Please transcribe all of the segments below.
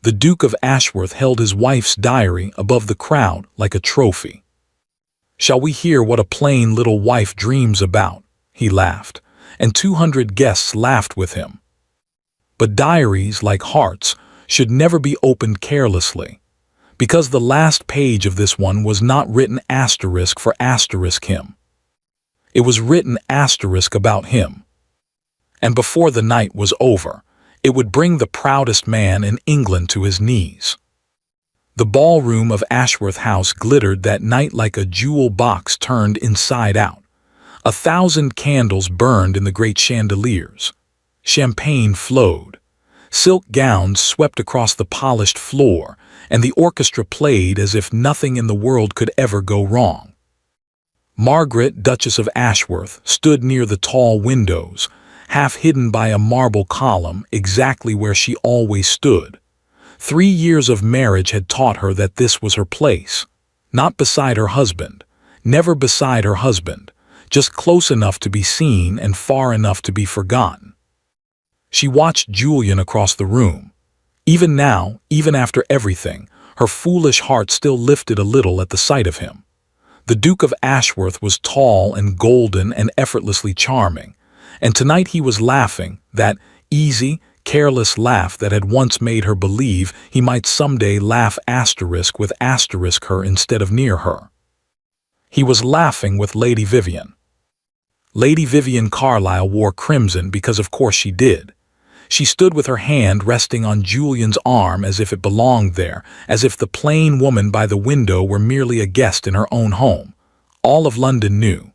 The Duke of Ashworth held his wife's diary above the crowd like a trophy. "Shall we hear what a plain little wife dreams about?" he laughed, and 200 guests laughed with him. But diaries, like hearts, should never be opened carelessly, because the last page of this one was not written asterisk for asterisk him. It was written asterisk about him. And before the night was over, it would bring the proudest man in England to his knees. The ballroom of Ashworth House glittered that night like a jewel box turned inside out. 1,000 candles burned in the great chandeliers. Champagne flowed. Silk gowns swept across the polished floor, and the orchestra played as if nothing in the world could ever go wrong. Margaret, Duchess of Ashworth, stood near the tall windows, half hidden by a marble column exactly where she always stood. 3 years of marriage had taught her that this was her place. Not beside her husband, never beside her husband, just close enough to be seen and far enough to be forgotten. She watched Julian across the room. Even now, even after everything, her foolish heart still lifted a little at the sight of him. The Duke of Ashworth was tall and golden and effortlessly charming, and tonight he was laughing, that easy, careless laugh that had once made her believe he might someday laugh asterisk with asterisk her instead of near her. He was laughing with Lady Vivian. Lady Vivian Carlyle wore crimson because of course she did. She stood with her hand resting on Julian's arm as if it belonged there, as if the plain woman by the window were merely a guest in her own home. All of London knew.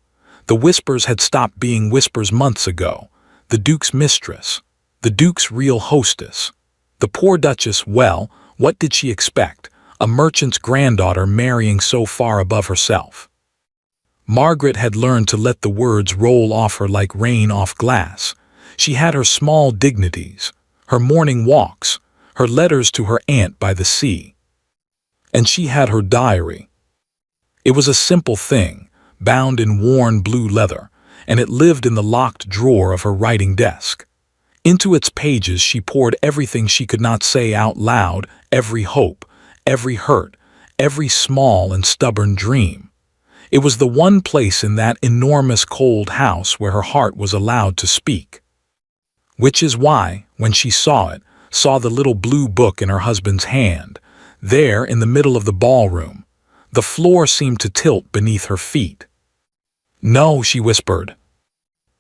The whispers had stopped being whispers months ago. The Duke's mistress. The Duke's real hostess. The poor Duchess, well, what did she expect? A merchant's granddaughter marrying so far above herself. Margaret had learned to let the words roll off her like rain off glass. She had her small dignities, her morning walks, her letters to her aunt by the sea. And she had her diary. It was a simple thing, bound in worn blue leather, and it lived in the locked drawer of her writing desk. Into its pages she poured everything she could not say out loud, every hope, every hurt, every small and stubborn dream. It was the one place in that enormous cold house where her heart was allowed to speak. Which is why, when she saw the little blue book in her husband's hand, there in the middle of the ballroom, the floor seemed to tilt beneath her feet. "No," she whispered.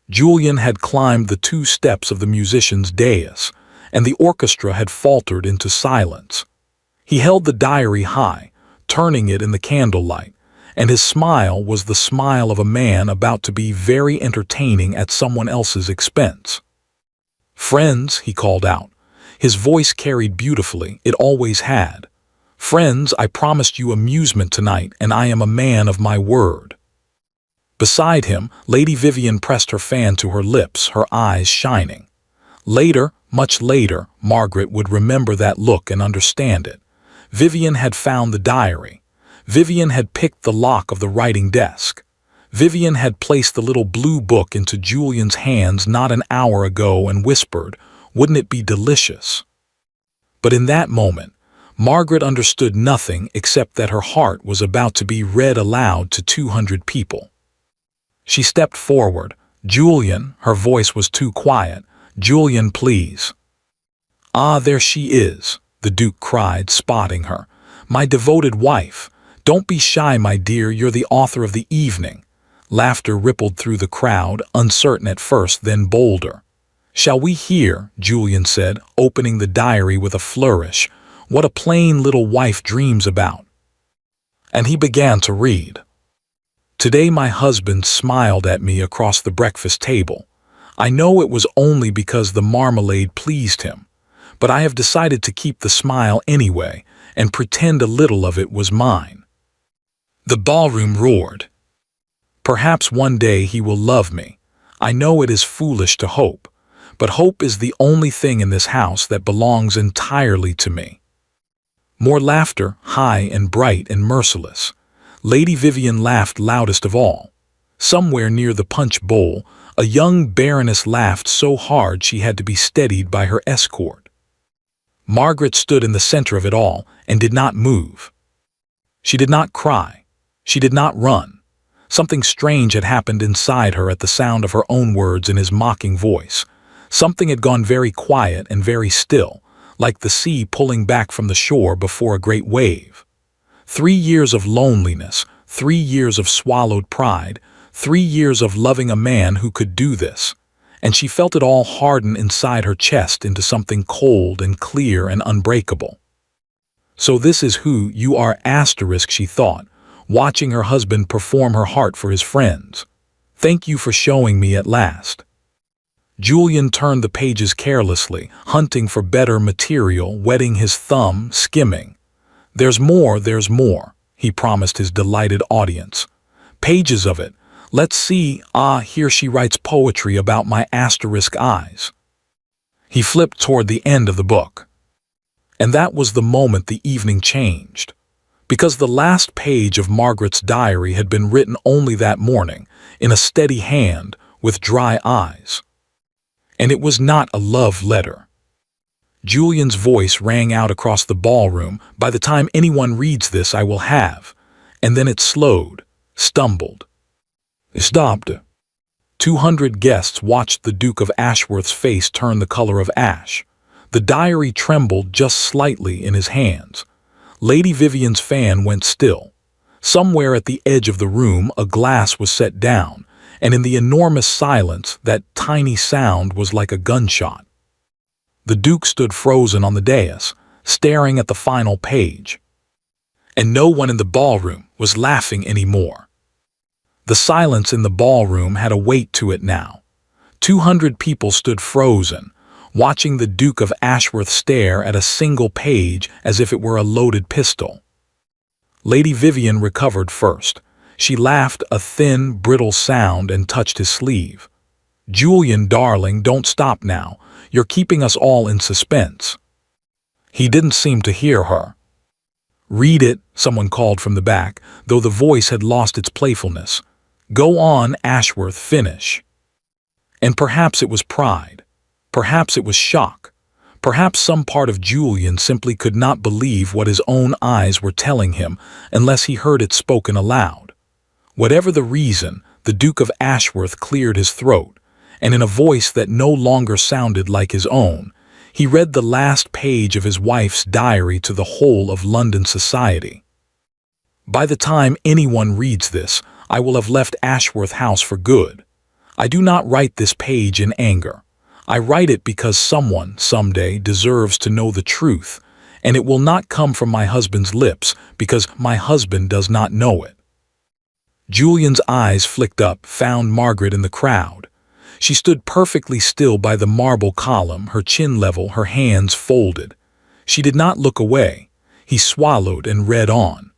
Julian had climbed the 2 steps of the musician's dais, and the orchestra had faltered into silence. He held the diary high, turning it in the candlelight, and his smile was the smile of a man about to be very entertaining at someone else's expense. "Friends," he called out. His voice carried beautifully, it always had. "Friends, I promised you amusement tonight, and I am a man of my word." Beside him, Lady Vivian pressed her fan to her lips, her eyes shining. Later, much later, Margaret would remember that look and understand it. Vivian had found the diary. Vivian had picked the lock of the writing desk. Vivian had placed the little blue book into Julian's hands not an hour ago and whispered, "Wouldn't it be delicious?" But in that moment, Margaret understood nothing except that her heart was about to be read aloud to 200 people. She stepped forward. "Julian," her voice was too quiet. "Julian, please." "Ah, there she is," the Duke cried, spotting her. "My devoted wife. Don't be shy, my dear, you're the author of the evening." Laughter rippled through the crowd, uncertain at first, then bolder. "Shall we hear," Julian said, opening the diary with a flourish, "what a plain little wife dreams about?" And he began to read. "Today my husband smiled at me across the breakfast table. I know it was only because the marmalade pleased him, but I have decided to keep the smile anyway and pretend a little of it was mine." The ballroom roared. "Perhaps one day he will love me. I know it is foolish to hope, but hope is the only thing in this house that belongs entirely to me." More laughter, high and bright and merciless. Lady Vivian laughed loudest of all. Somewhere near the punch bowl, a young baroness laughed so hard she had to be steadied by her escort. Margaret stood in the center of it all and did not move. She did not cry. She did not run. Something strange had happened inside her at the sound of her own words in his mocking voice. Something had gone very quiet and very still, like the sea pulling back from the shore before a great wave. 3 years of loneliness, 3 years of swallowed pride, 3 years of loving a man who could do this, and she felt it all harden inside her chest into something cold and clear and unbreakable. So this is who you are, asterisk, she thought, watching her husband perform her heart for his friends. Thank you for showing me at last. Julian turned the pages carelessly, hunting for better material, wetting his thumb, skimming. There's more, he promised his delighted audience. Pages of it. Let's see, here she writes poetry about my asterisk eyes. He flipped toward the end of the book. And that was the moment the evening changed. Because the last page of Margaret's diary had been written only that morning, in a steady hand, with dry eyes. And it was not a love letter. Julian's voice rang out across the ballroom. By the time anyone reads this, I will have. And then it slowed, stumbled. Stopped. 200 guests watched the Duke of Ashworth's face turn the color of ash. The diary trembled just slightly in his hands. Lady Vivian's fan went still. Somewhere at the edge of the room, a glass was set down, and in the enormous silence, that tiny sound was like a gunshot. The Duke stood frozen on the dais, staring at the final page. And no one in the ballroom was laughing anymore. The silence in the ballroom had a weight to it now. 200 people stood frozen, watching the Duke of Ashworth stare at a single page as if it were a loaded pistol. Lady Vivian recovered first. She laughed a thin, brittle sound and touched his sleeve. Julian, darling, don't stop now. You're keeping us all in suspense. He didn't seem to hear her. Read it, someone called from the back, though the voice had lost its playfulness. Go on, Ashworth, finish. And perhaps it was pride. Perhaps it was shock. Perhaps some part of Julian simply could not believe what his own eyes were telling him unless he heard it spoken aloud. Whatever the reason, the Duke of Ashworth cleared his throat, and in a voice that no longer sounded like his own, he read the last page of his wife's diary to the whole of London society. By the time anyone reads this, I will have left Ashworth House for good. I do not write this page in anger. I write it because someone, someday, deserves to know the truth, and it will not come from my husband's lips because my husband does not know it. Julian's eyes flicked up, found Margaret in the crowd. She stood perfectly still by the marble column, her chin level, her hands folded. She did not look away. He swallowed and read on.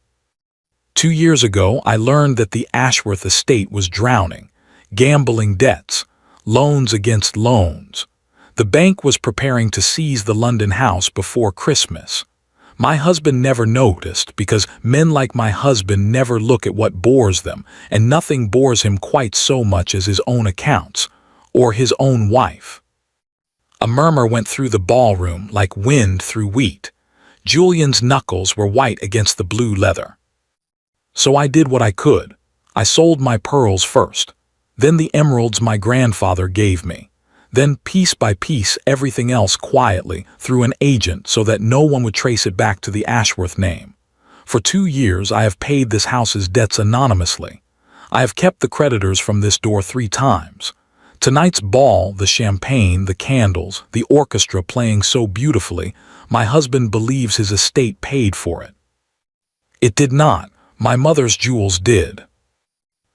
2 years ago, I learned that the Ashworth estate was drowning, gambling debts, loans against loans. The bank was preparing to seize the London house before Christmas. My husband never noticed because men like my husband never look at what bores them, and nothing bores him quite so much as his own accounts, or his own wife. A murmur went through the ballroom like wind through wheat. Julian's knuckles were white against the blue leather. So I did what I could. I sold my pearls first, then the emeralds my grandfather gave me, then piece by piece everything else quietly through an agent so that no one would trace it back to the Ashworth name. For 2 years I have paid this house's debts anonymously. I have kept the creditors from this door 3 times. Tonight's ball, the champagne, the candles, the orchestra playing so beautifully, my husband believes his estate paid for it. It did not. My mother's jewels did.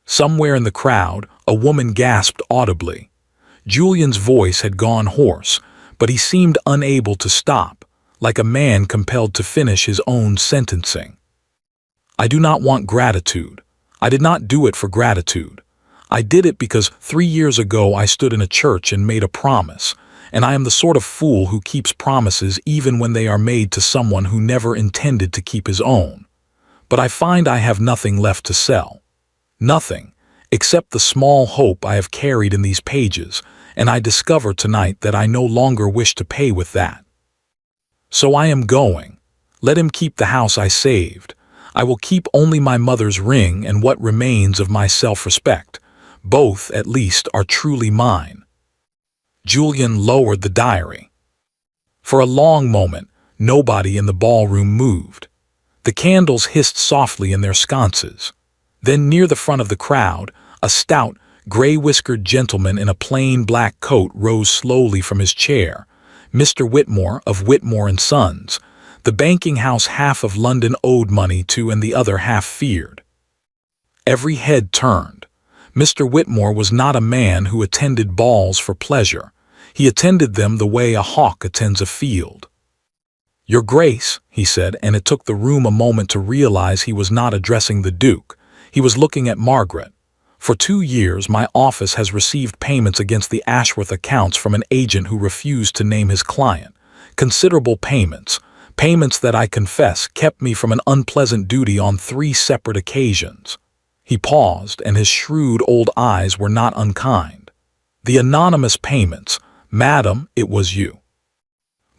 Somewhere in the crowd, a woman gasped audibly. Julian's voice had gone hoarse, but he seemed unable to stop, like a man compelled to finish his own sentencing. I do not want gratitude. I did not do it for gratitude. I did it because 3 years ago I stood in a church and made a promise, and I am the sort of fool who keeps promises even when they are made to someone who never intended to keep his own. But I find I have nothing left to sell. Nothing, except the small hope I have carried in these pages, and I discover tonight that I no longer wish to pay with that. So I am going. Let him keep the house I saved. I will keep only my mother's ring and what remains of my self-respect. Both, at least, are truly mine." Julian lowered the diary. For a long moment, nobody in the ballroom moved. The candles hissed softly in their sconces. Then near the front of the crowd, a stout, gray-whiskered gentleman in a plain black coat rose slowly from his chair. Mr. Whitmore of Whitmore & Sons, the banking house half of London owed money to and the other half feared. Every head turned. Mr. Whitmore was not a man who attended balls for pleasure. He attended them the way a hawk attends a field. "Your Grace," he said, and it took the room a moment to realize he was not addressing the Duke. He was looking at Margaret. "For 2 years my office has received payments against the Ashworth accounts from an agent who refused to name his client. Considerable payments that I confess kept me from an unpleasant duty on 3 separate occasions." He paused, and his shrewd old eyes were not unkind. "The anonymous payments. Madam, it was you."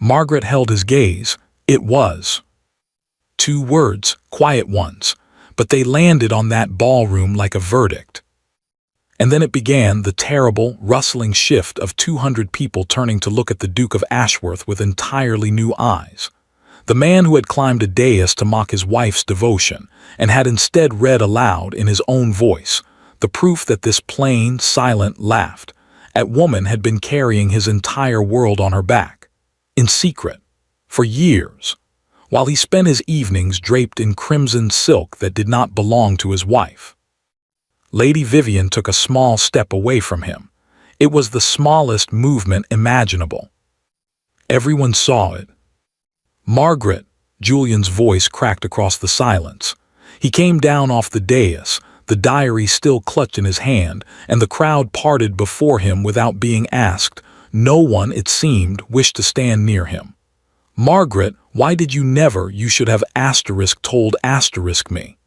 Margaret held his gaze. It was. 2 words, quiet ones, but they landed on that ballroom like a verdict. And then it began, the terrible, rustling shift of 200 people turning to look at the Duke of Ashworth with entirely new eyes. The man who had climbed a dais to mock his wife's devotion, and had instead read aloud in his own voice the proof that this plain, silent, laughed at woman had been carrying his entire world on her back, in secret, for years, while he spent his evenings draped in crimson silk that did not belong to his wife. Lady Vivian took a small step away from him. It was the smallest movement imaginable. Everyone saw it. "Margaret," Julian's voice cracked across the silence. He came down off the dais, the diary still clutched in his hand, and the crowd parted before him without being asked. No one, it seemed, wished to stand near him. "Margaret, why did you never, you should have told me."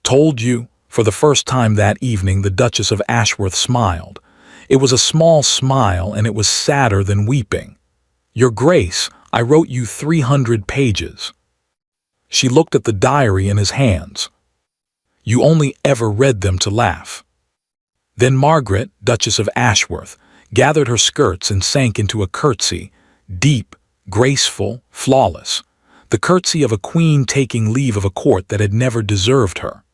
"Told you?" For the first time that evening the Duchess of Ashworth smiled. It was a small smile, and it was sadder than weeping. "Your Grace, I wrote you 300 pages." She looked at the diary in his hands. "You only ever read them to laugh." Then Margaret, Duchess of Ashworth, gathered her skirts and sank into a curtsy, deep, graceful, flawless, the curtsy of a queen taking leave of a court that had never deserved her.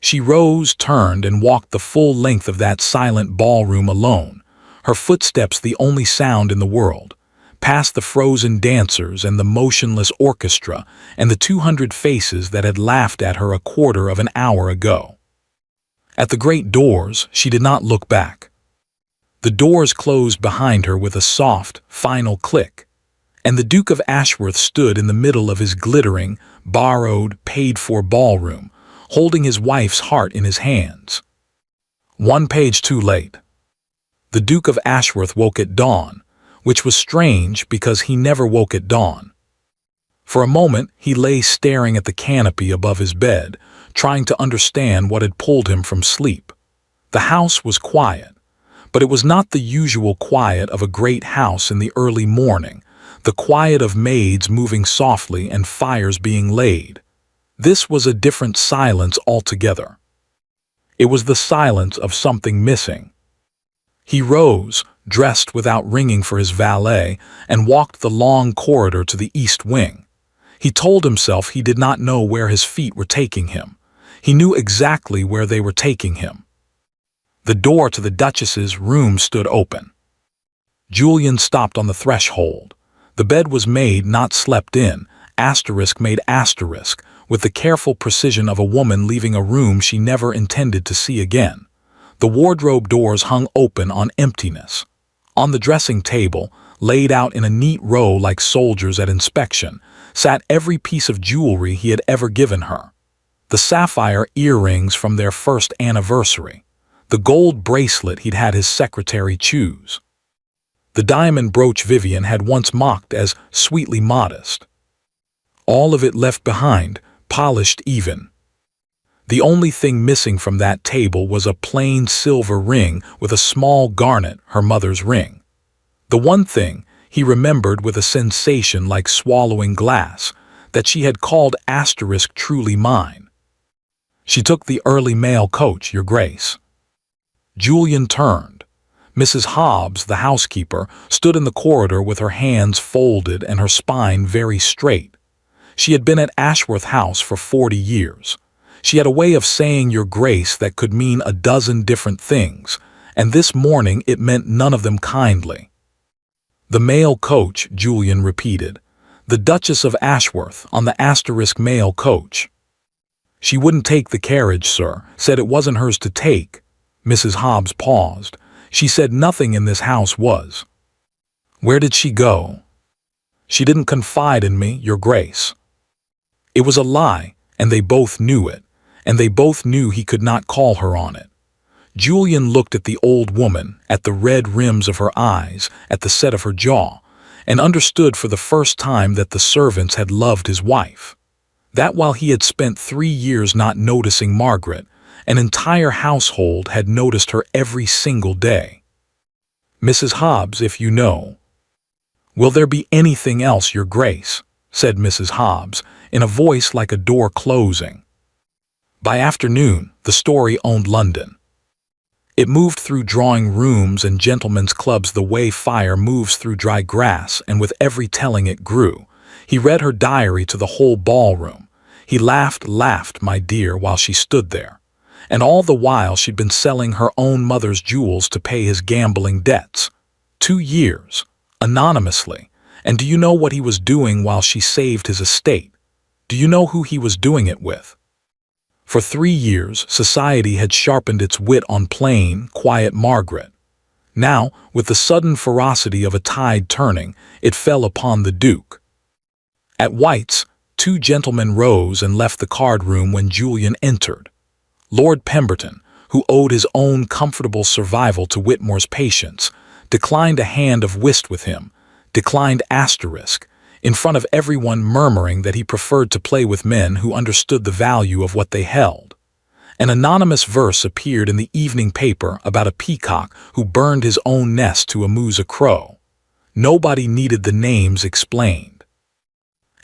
She rose, turned, and walked the full length of that silent ballroom alone, her footsteps the only sound in the world, past the frozen dancers and the motionless orchestra and the 200 faces that had laughed at her a quarter of an hour ago. At the great doors, she did not look back. The doors closed behind her with a soft, final click, and the Duke of Ashworth stood in the middle of his glittering, borrowed, paid-for ballroom, holding his wife's heart in his hands. 1 page too late. The Duke of Ashworth woke at dawn, which was strange because he never woke at dawn. For a moment he lay staring at the canopy above his bed, trying to understand what had pulled him from sleep. The house was quiet, but it was not the usual quiet of a great house in the early morning, the quiet of maids moving softly and fires being laid. This was a different silence altogether. It was the silence of something missing. He rose, dressed without ringing for his valet, and walked the long corridor to the east wing. He told himself he did not know where his feet were taking him. He knew exactly where they were taking him. The door to the Duchess's room stood open. Julian stopped on the threshold. The bed was made, not slept in, made asterisk, with the careful precision of a woman leaving a room she never intended to see again. The wardrobe doors hung open on emptiness. On the dressing table, laid out in a neat row like soldiers at inspection, sat every piece of jewelry he had ever given her. The sapphire earrings from their first anniversary. The gold bracelet he'd had his secretary choose. The diamond brooch Vivian had once mocked as sweetly modest. All of it left behind, polished even. The only thing missing from that table was a plain silver ring with a small garnet, her mother's ring. The one thing, He remembered with a sensation like swallowing glass that she had called asterisk truly mine. She took the early mail coach, Your Grace. Julian turned. Mrs. Hobbs, the housekeeper, stood in the corridor with her hands folded and her spine very straight. She had been at Ashworth House for 40 years. She had a way of saying Your Grace that could mean a dozen different things, and this morning it meant none of them kindly. The mail coach, Julian repeated. The Duchess of Ashworth on the asterisk mail coach. She wouldn't take the carriage, sir, said it wasn't hers to take. Mrs. Hobbs paused. She said nothing in this house was. Where did she go? She didn't confide in me, Your Grace. It was a lie, and they both knew it, and they both knew he could not call her on it. Julian looked at the old woman, at the red rims of her eyes, at the set of her jaw, and understood for the first time that the servants had loved his wife. That while he had spent 3 years not noticing Margaret, an entire household had noticed her every single day. Mrs. Hobbs, if you know. Will there be anything else, Your Grace? Said Mrs. Hobbs, in a voice like a door closing. By afternoon, the story owned London. It moved through drawing rooms and gentlemen's clubs the way fire moves through dry grass, and with every telling it grew. He read her diary to the whole ballroom. He laughed, my dear, while she stood there. And all the while she'd been selling her own mother's jewels to pay his gambling debts. 2 years, anonymously. And do you know what he was doing while she saved his estate? Do you know who he was doing it with? For 3 years, society had sharpened its wit on plain, quiet Margaret. Now, with the sudden ferocity of a tide turning, it fell upon the Duke. At White's, 2 gentlemen rose and left the card-room when Julian entered. Lord Pemberton, who owed his own comfortable survival to Whitmore's patience, declined a hand of whist with him, declined asterisk, in front of everyone murmuring that he preferred to play with men who understood the value of what they held. An anonymous verse appeared in the evening paper about a peacock who burned his own nest to amuse a crow. Nobody needed the names explained.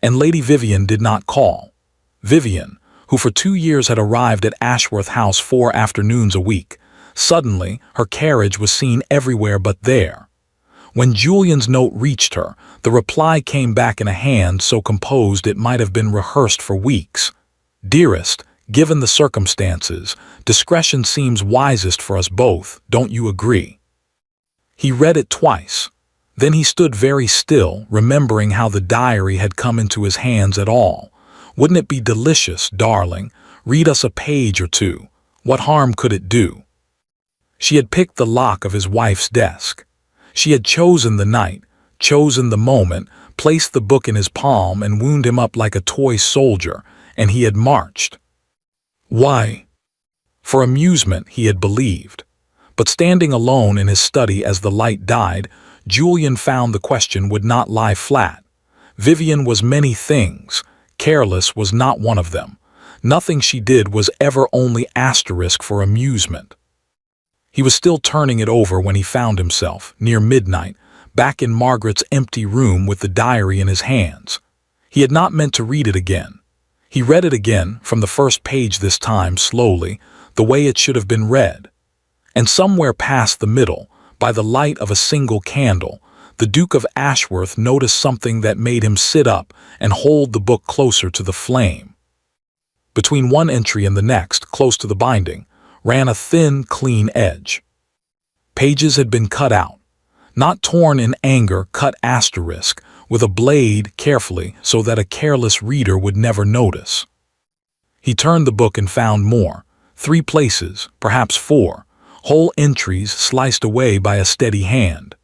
And Lady Vivian did not call. Vivian, who for 2 years had arrived at Ashworth House 4 afternoons a week, suddenly her carriage was seen everywhere but there. When Julian's note reached her, the reply came back in a hand so composed it might have been rehearsed for weeks. Dearest, given the circumstances, discretion seems wisest for us both, don't you agree? He read it twice. Then he stood very still, remembering how the diary had come into his hands at all. Wouldn't it be delicious, darling? Read us a page or 2. What harm could it do? She had picked the lock of his wife's desk. She had chosen the night, chosen the moment, placed the book in his palm and wound him up like a toy soldier, and he had marched. Why? For amusement, he had believed. But standing alone in his study as the light died, Julian found the question would not lie flat. Vivian was many things. Careless was not one of them. Nothing she did was ever only asterisk for amusement. He was still turning it over when he found himself, near midnight, back in Margaret's empty room with the diary in his hands. He had not meant to read it again. He read it again, from the first page this time, slowly, the way it should have been read. And somewhere past the middle, by the light of a single candle, the Duke of Ashworth noticed something that made him sit up and hold the book closer to the flame. Between one entry and the next, close to the binding, ran a thin, clean edge. Pages had been cut out, not torn in anger, cut asterisk, with a blade carefully so that a careless reader would never notice. He turned the book and found more, 3 places, perhaps 4, whole entries sliced away by a steady hand.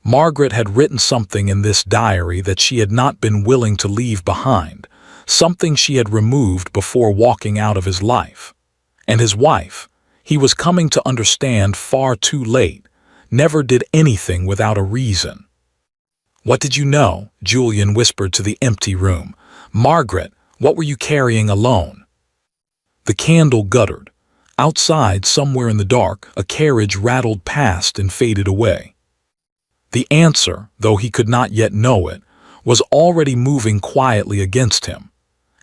Margaret had written something in this diary that she had not been willing to leave behind, something she had removed before walking out of his life. And his wife, he was coming to understand far too late, never did anything without a reason. What did you know? Julian whispered to the empty room. Margaret, what were you carrying alone? The candle guttered. Outside, somewhere in the dark, a carriage rattled past and faded away. The answer, though he could not yet know it, was already moving quietly against him,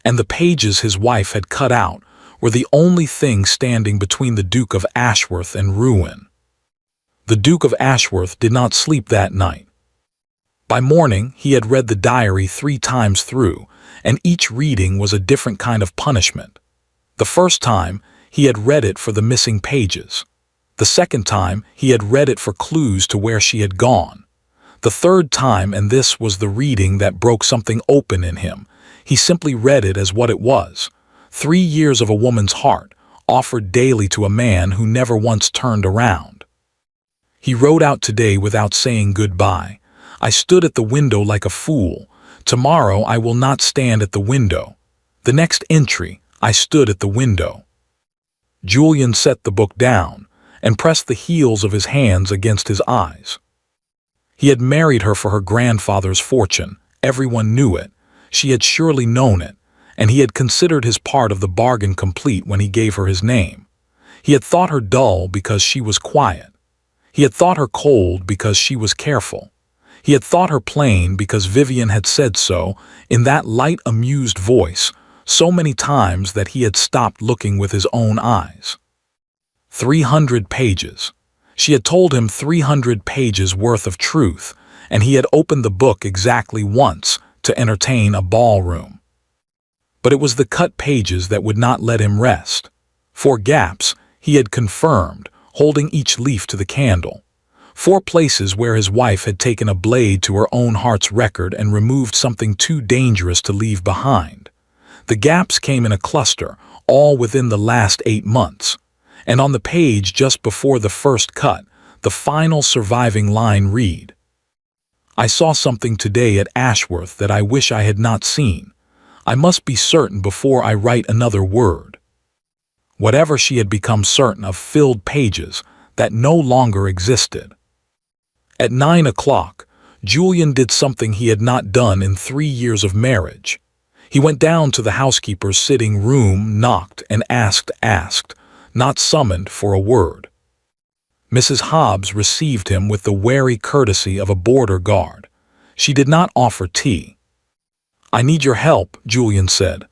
and the pages his wife had cut out were the only thing standing between the Duke of Ashworth and ruin. The Duke of Ashworth did not sleep that night. By morning, he had read the diary 3 times through, and each reading was a different kind of punishment. The first time, he had read it for the missing pages. The second time, he had read it for clues to where she had gone. The third time, and this was the reading that broke something open in him, he simply read it as what it was: 3 years of a woman's heart, offered daily to a man who never once turned around. He wrote out today without saying goodbye. I stood at the window like a fool. Tomorrow I will not stand at the window. The next entry, I stood at the window. Julian set the book down and pressed the heels of his hands against his eyes. He had married her for her grandfather's fortune. Everyone knew it. She had surely known it, and he had considered his part of the bargain complete when he gave her his name. He had thought her dull because she was quiet. He had thought her cold because she was careful. He had thought her plain because Vivian had said so in that light, amused voice so many times that he had stopped looking with his own eyes. 300 pages. She had told him 300 pages worth of truth, and he had opened the book exactly once to entertain a ballroom. But it was the cut pages that would not let him rest. 4 gaps, he had confirmed, holding each leaf to the candle. 4 places where his wife had taken a blade to her own heart's record and removed something too dangerous to leave behind. The gaps came in a cluster, all within the last 8 months. And on the page just before the first cut, the final surviving line read, I saw something today at Ashworth that I wish I had not seen. I must be certain before I write another word. Whatever she had become certain of filled pages that no longer existed. At 9 o'clock, Julian did something he had not done in 3 years of marriage. He went down to the housekeeper's sitting room, knocked, and asked, not summoned for a word. Mrs. Hobbs received him with the wary courtesy of a border guard. She did not offer tea. I need your help, Julian said.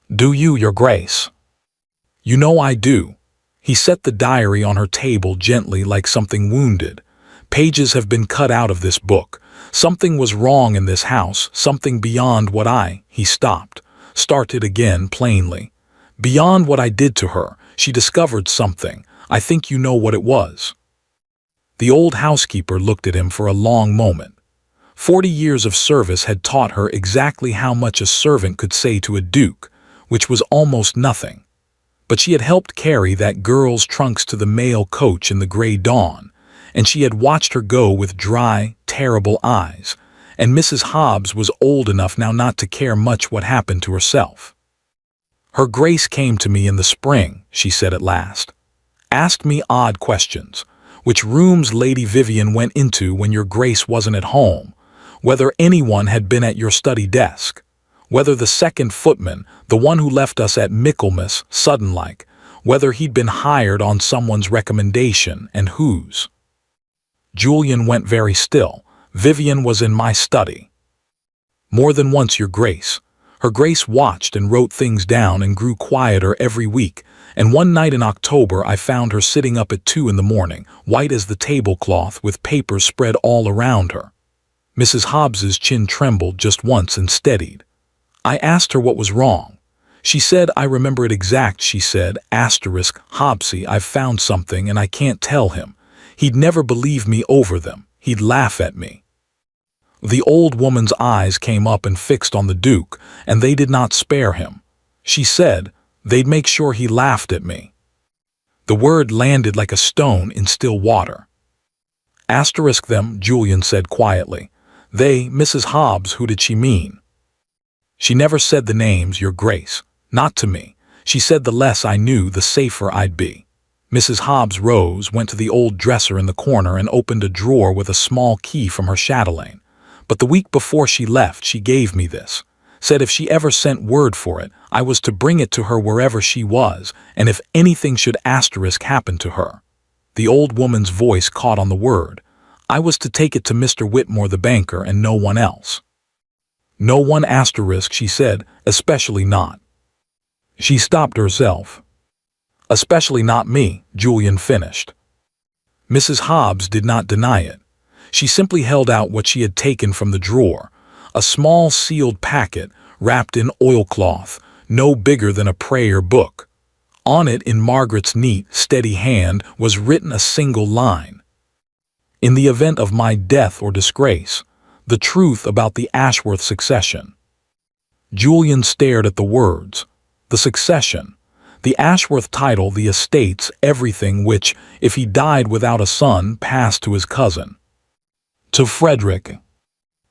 Do you, Your Grace? You know I do. He set the diary on her table gently like something wounded. Pages have been cut out of this book. Something was wrong in this house, something beyond what he stopped, started again plainly. Beyond what I did to her, she discovered something. I think you know what it was. The old housekeeper looked at him for a long moment. 40 years of service had taught her exactly how much a servant could say to a duke, which was almost nothing. But she had helped carry that girl's trunks to the mail coach in the gray dawn, and she had watched her go with dry, terrible eyes, and Mrs. Hobbs was old enough now not to care much what happened to herself. Her Grace came to me in the spring, she said at last. Asked me odd questions, which rooms Lady Vivian went into when Your Grace wasn't at home, whether anyone had been at your study desk, whether the second footman, the one who left us at Michaelmas, sudden-like, whether he'd been hired on someone's recommendation and whose. Julian went very still. Vivian was in my study. More than once, Your Grace. Her Grace watched and wrote things down and grew quieter every week, and one night in October I found her sitting up at 2 in the morning, white as the tablecloth, with papers spread all around her. Mrs. Hobbs's chin trembled just once and steadied. I asked her what was wrong. She said, I remember it exact, she said, Hobbsy, I've found something and I can't tell him. He'd never believe me over them. He'd laugh at me. The old woman's eyes came up and fixed on the Duke, and they did not spare him. She said, they'd make sure he laughed at me. The word landed like a stone in still water. Them, Julian said quietly. They, Mrs. Hobbs, who did she mean? She never said the names, Your Grace. Not to me. She said the less I knew, the safer I'd be. Mrs. Hobbs rose, went to the old dresser in the corner and opened a drawer with a small key from her chatelaine. But the week before she left, she gave me this. Said if she ever sent word for it, I was to bring it to her wherever she was, and if anything should happen to her. The old woman's voice caught on the word. I was to take it to Mr. Whitmore the banker and no one else. No one asterisk, she said, especially not. She stopped herself. Especially not me, Julian finished. Mrs. Hobbs did not deny it. She simply held out what she had taken from the drawer, a small sealed packet wrapped in oilcloth, no bigger than a prayer book. On it, in Margaret's neat, steady hand, was written a single line. In the event of my death or disgrace, the truth about the Ashworth succession. Julian stared at the words. The succession. The Ashworth title, the estates, everything which, if he died without a son, passed to his cousin. To Frederick.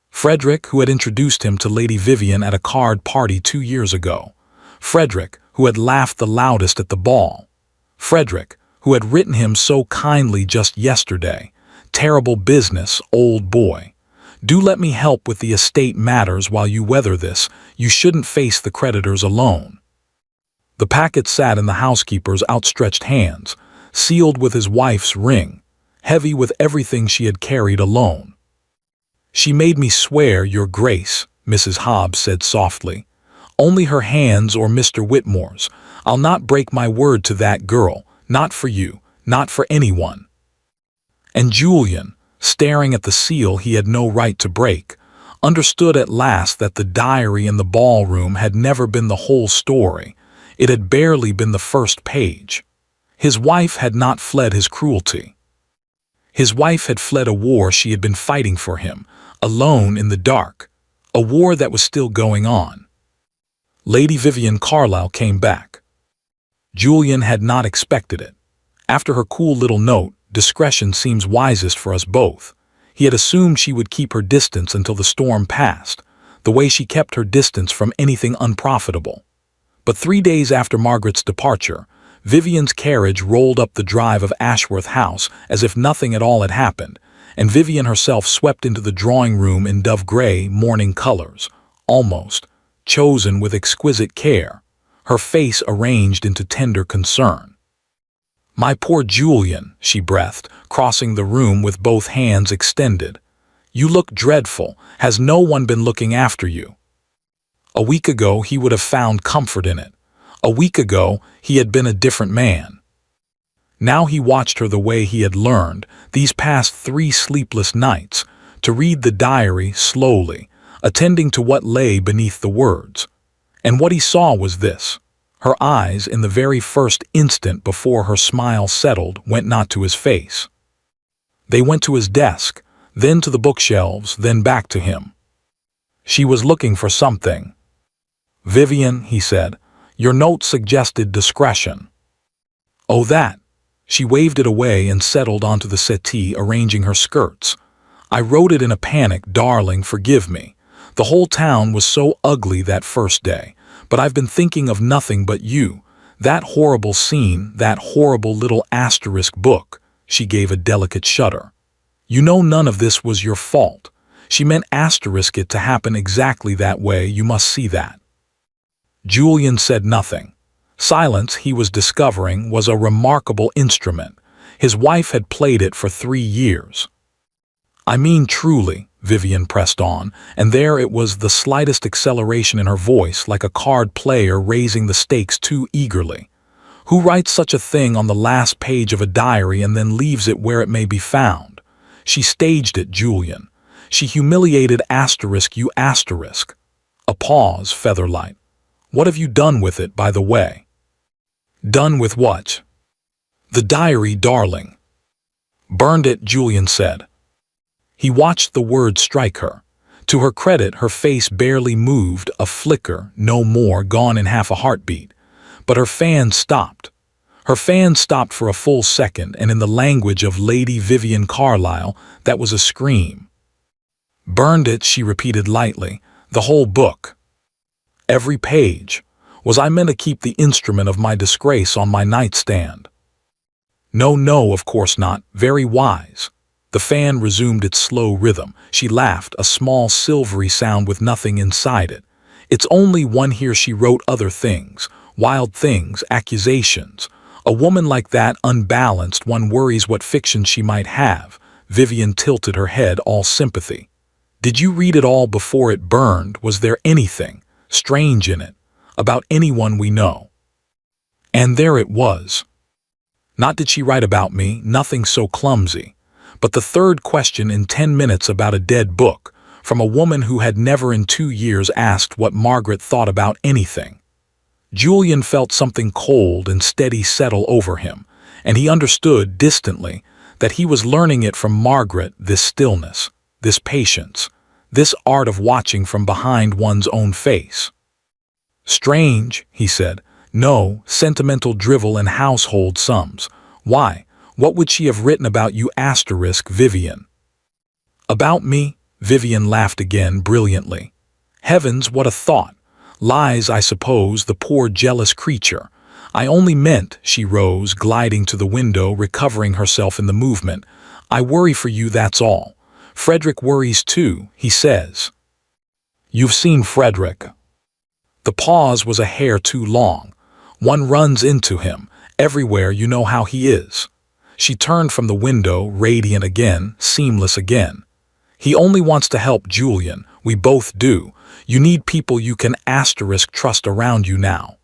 Frederick, who had introduced him to Lady Vivian at a card party 2 years ago. Frederick, who had laughed the loudest at the ball. Frederick, who had written him so kindly just yesterday. Terrible business, old boy. Do let me help with the estate matters while you weather this. You shouldn't face the creditors alone. The packet sat in the housekeeper's outstretched hands, sealed with his wife's ring, heavy with everything she had carried alone. She made me swear, Your Grace, Mrs. Hobbs said softly. Only her hands or Mr. Whitmore's. I'll not break my word to that girl, not for you, not for anyone. And Julian, staring at the seal he had no right to break, understood at last that the diary in the ballroom had never been the whole story. It had barely been the first page. His wife had not fled his cruelty. His wife had fled a war she had been fighting for him, alone in the dark, a war that was still going on. Lady Vivian Carlyle came back. Julian had not expected it. After her cool little note, discretion seems wisest for us both. He had assumed she would keep her distance until the storm passed, the way she kept her distance from anything unprofitable. But 3 days after Margaret's departure, Vivian's carriage rolled up the drive of Ashworth House as if nothing at all had happened, and Vivian herself swept into the drawing-room in dove-gray mourning colors, almost, chosen with exquisite care, her face arranged into tender concern. My poor Julian, she breathed, crossing the room with both hands extended. You look dreadful. Has no one been looking after you? A week ago he would have found comfort in it. A week ago he had been a different man. Now he watched her the way he had learned, these past 3 sleepless nights, to read the diary slowly, attending to what lay beneath the words. And what he saw was this. Her eyes, in the very first instant before her smile settled, went not to his face. They went to his desk, then to the bookshelves, then back to him. She was looking for something. Vivian, he said, your note suggested discretion. Oh, that. She waved it away and settled onto the settee, arranging her skirts. I wrote it in a panic, darling, forgive me. The whole town was so ugly that first day, but I've been thinking of nothing but you. That horrible scene, that horrible little asterisk book. She gave a delicate shudder. You know none of this was your fault. She meant asterisk it to happen exactly that way, you must see that. Julian said nothing. Silence, he was discovering, was a remarkable instrument. His wife had played it for 3 years. I mean truly, Vivian pressed on, and there it was, the slightest acceleration in her voice, like a card player raising the stakes too eagerly. Who writes such a thing on the last page of a diary and then leaves it where it may be found? She staged it, Julian. She humiliated asterisk you asterisk. A pause, Featherlight. What have you done with it, by the way? Done with what? The diary, darling. Burned it, Julian said. He watched the word strike her. To her credit, her face barely moved, a flicker, no more, gone in half a heartbeat. But her fan stopped. Her fan stopped for a full second, and in the language of Lady Vivian Carlyle, that was a scream. Burned it, she repeated lightly, the whole book. Every page. Was I meant to keep the instrument of my disgrace on my nightstand? No, no, of course not. Very wise. The fan resumed its slow rhythm. She laughed, a small silvery sound with nothing inside it. It's only one here. She wrote other things, wild things, accusations. A woman like that, unbalanced, one worries what fiction she might have. Vivian tilted her head, all sympathy. "Did you read it all before it burned? Was there anything strange in it, about anyone we know?" And there it was. Not did she write about me, nothing so clumsy, but the third question in 10 minutes about a dead book, from a woman who had never in 2 years asked what Margaret thought about anything. Julian felt something cold and steady settle over him, and he understood distantly that he was learning it from Margaret, this stillness, this patience, this art of watching from behind one's own face. "Strange," he said. "No, sentimental drivel and household sums. Why, what would she have written about you asterisk Vivian?" "About me?" Vivian laughed again, brilliantly. "Heavens, what a thought! Lies, I suppose, the poor jealous creature. I only meant," she rose, gliding to the window, recovering herself in the movement, "I worry for you, that's all. Frederick worries too, he says." "You've seen Frederick." The pause was a hair too long. "One runs into him everywhere, you know how he is." She turned from the window, radiant again, seamless again. "He only wants to help Julian, we both do. You need people you can asterisk trust around you now."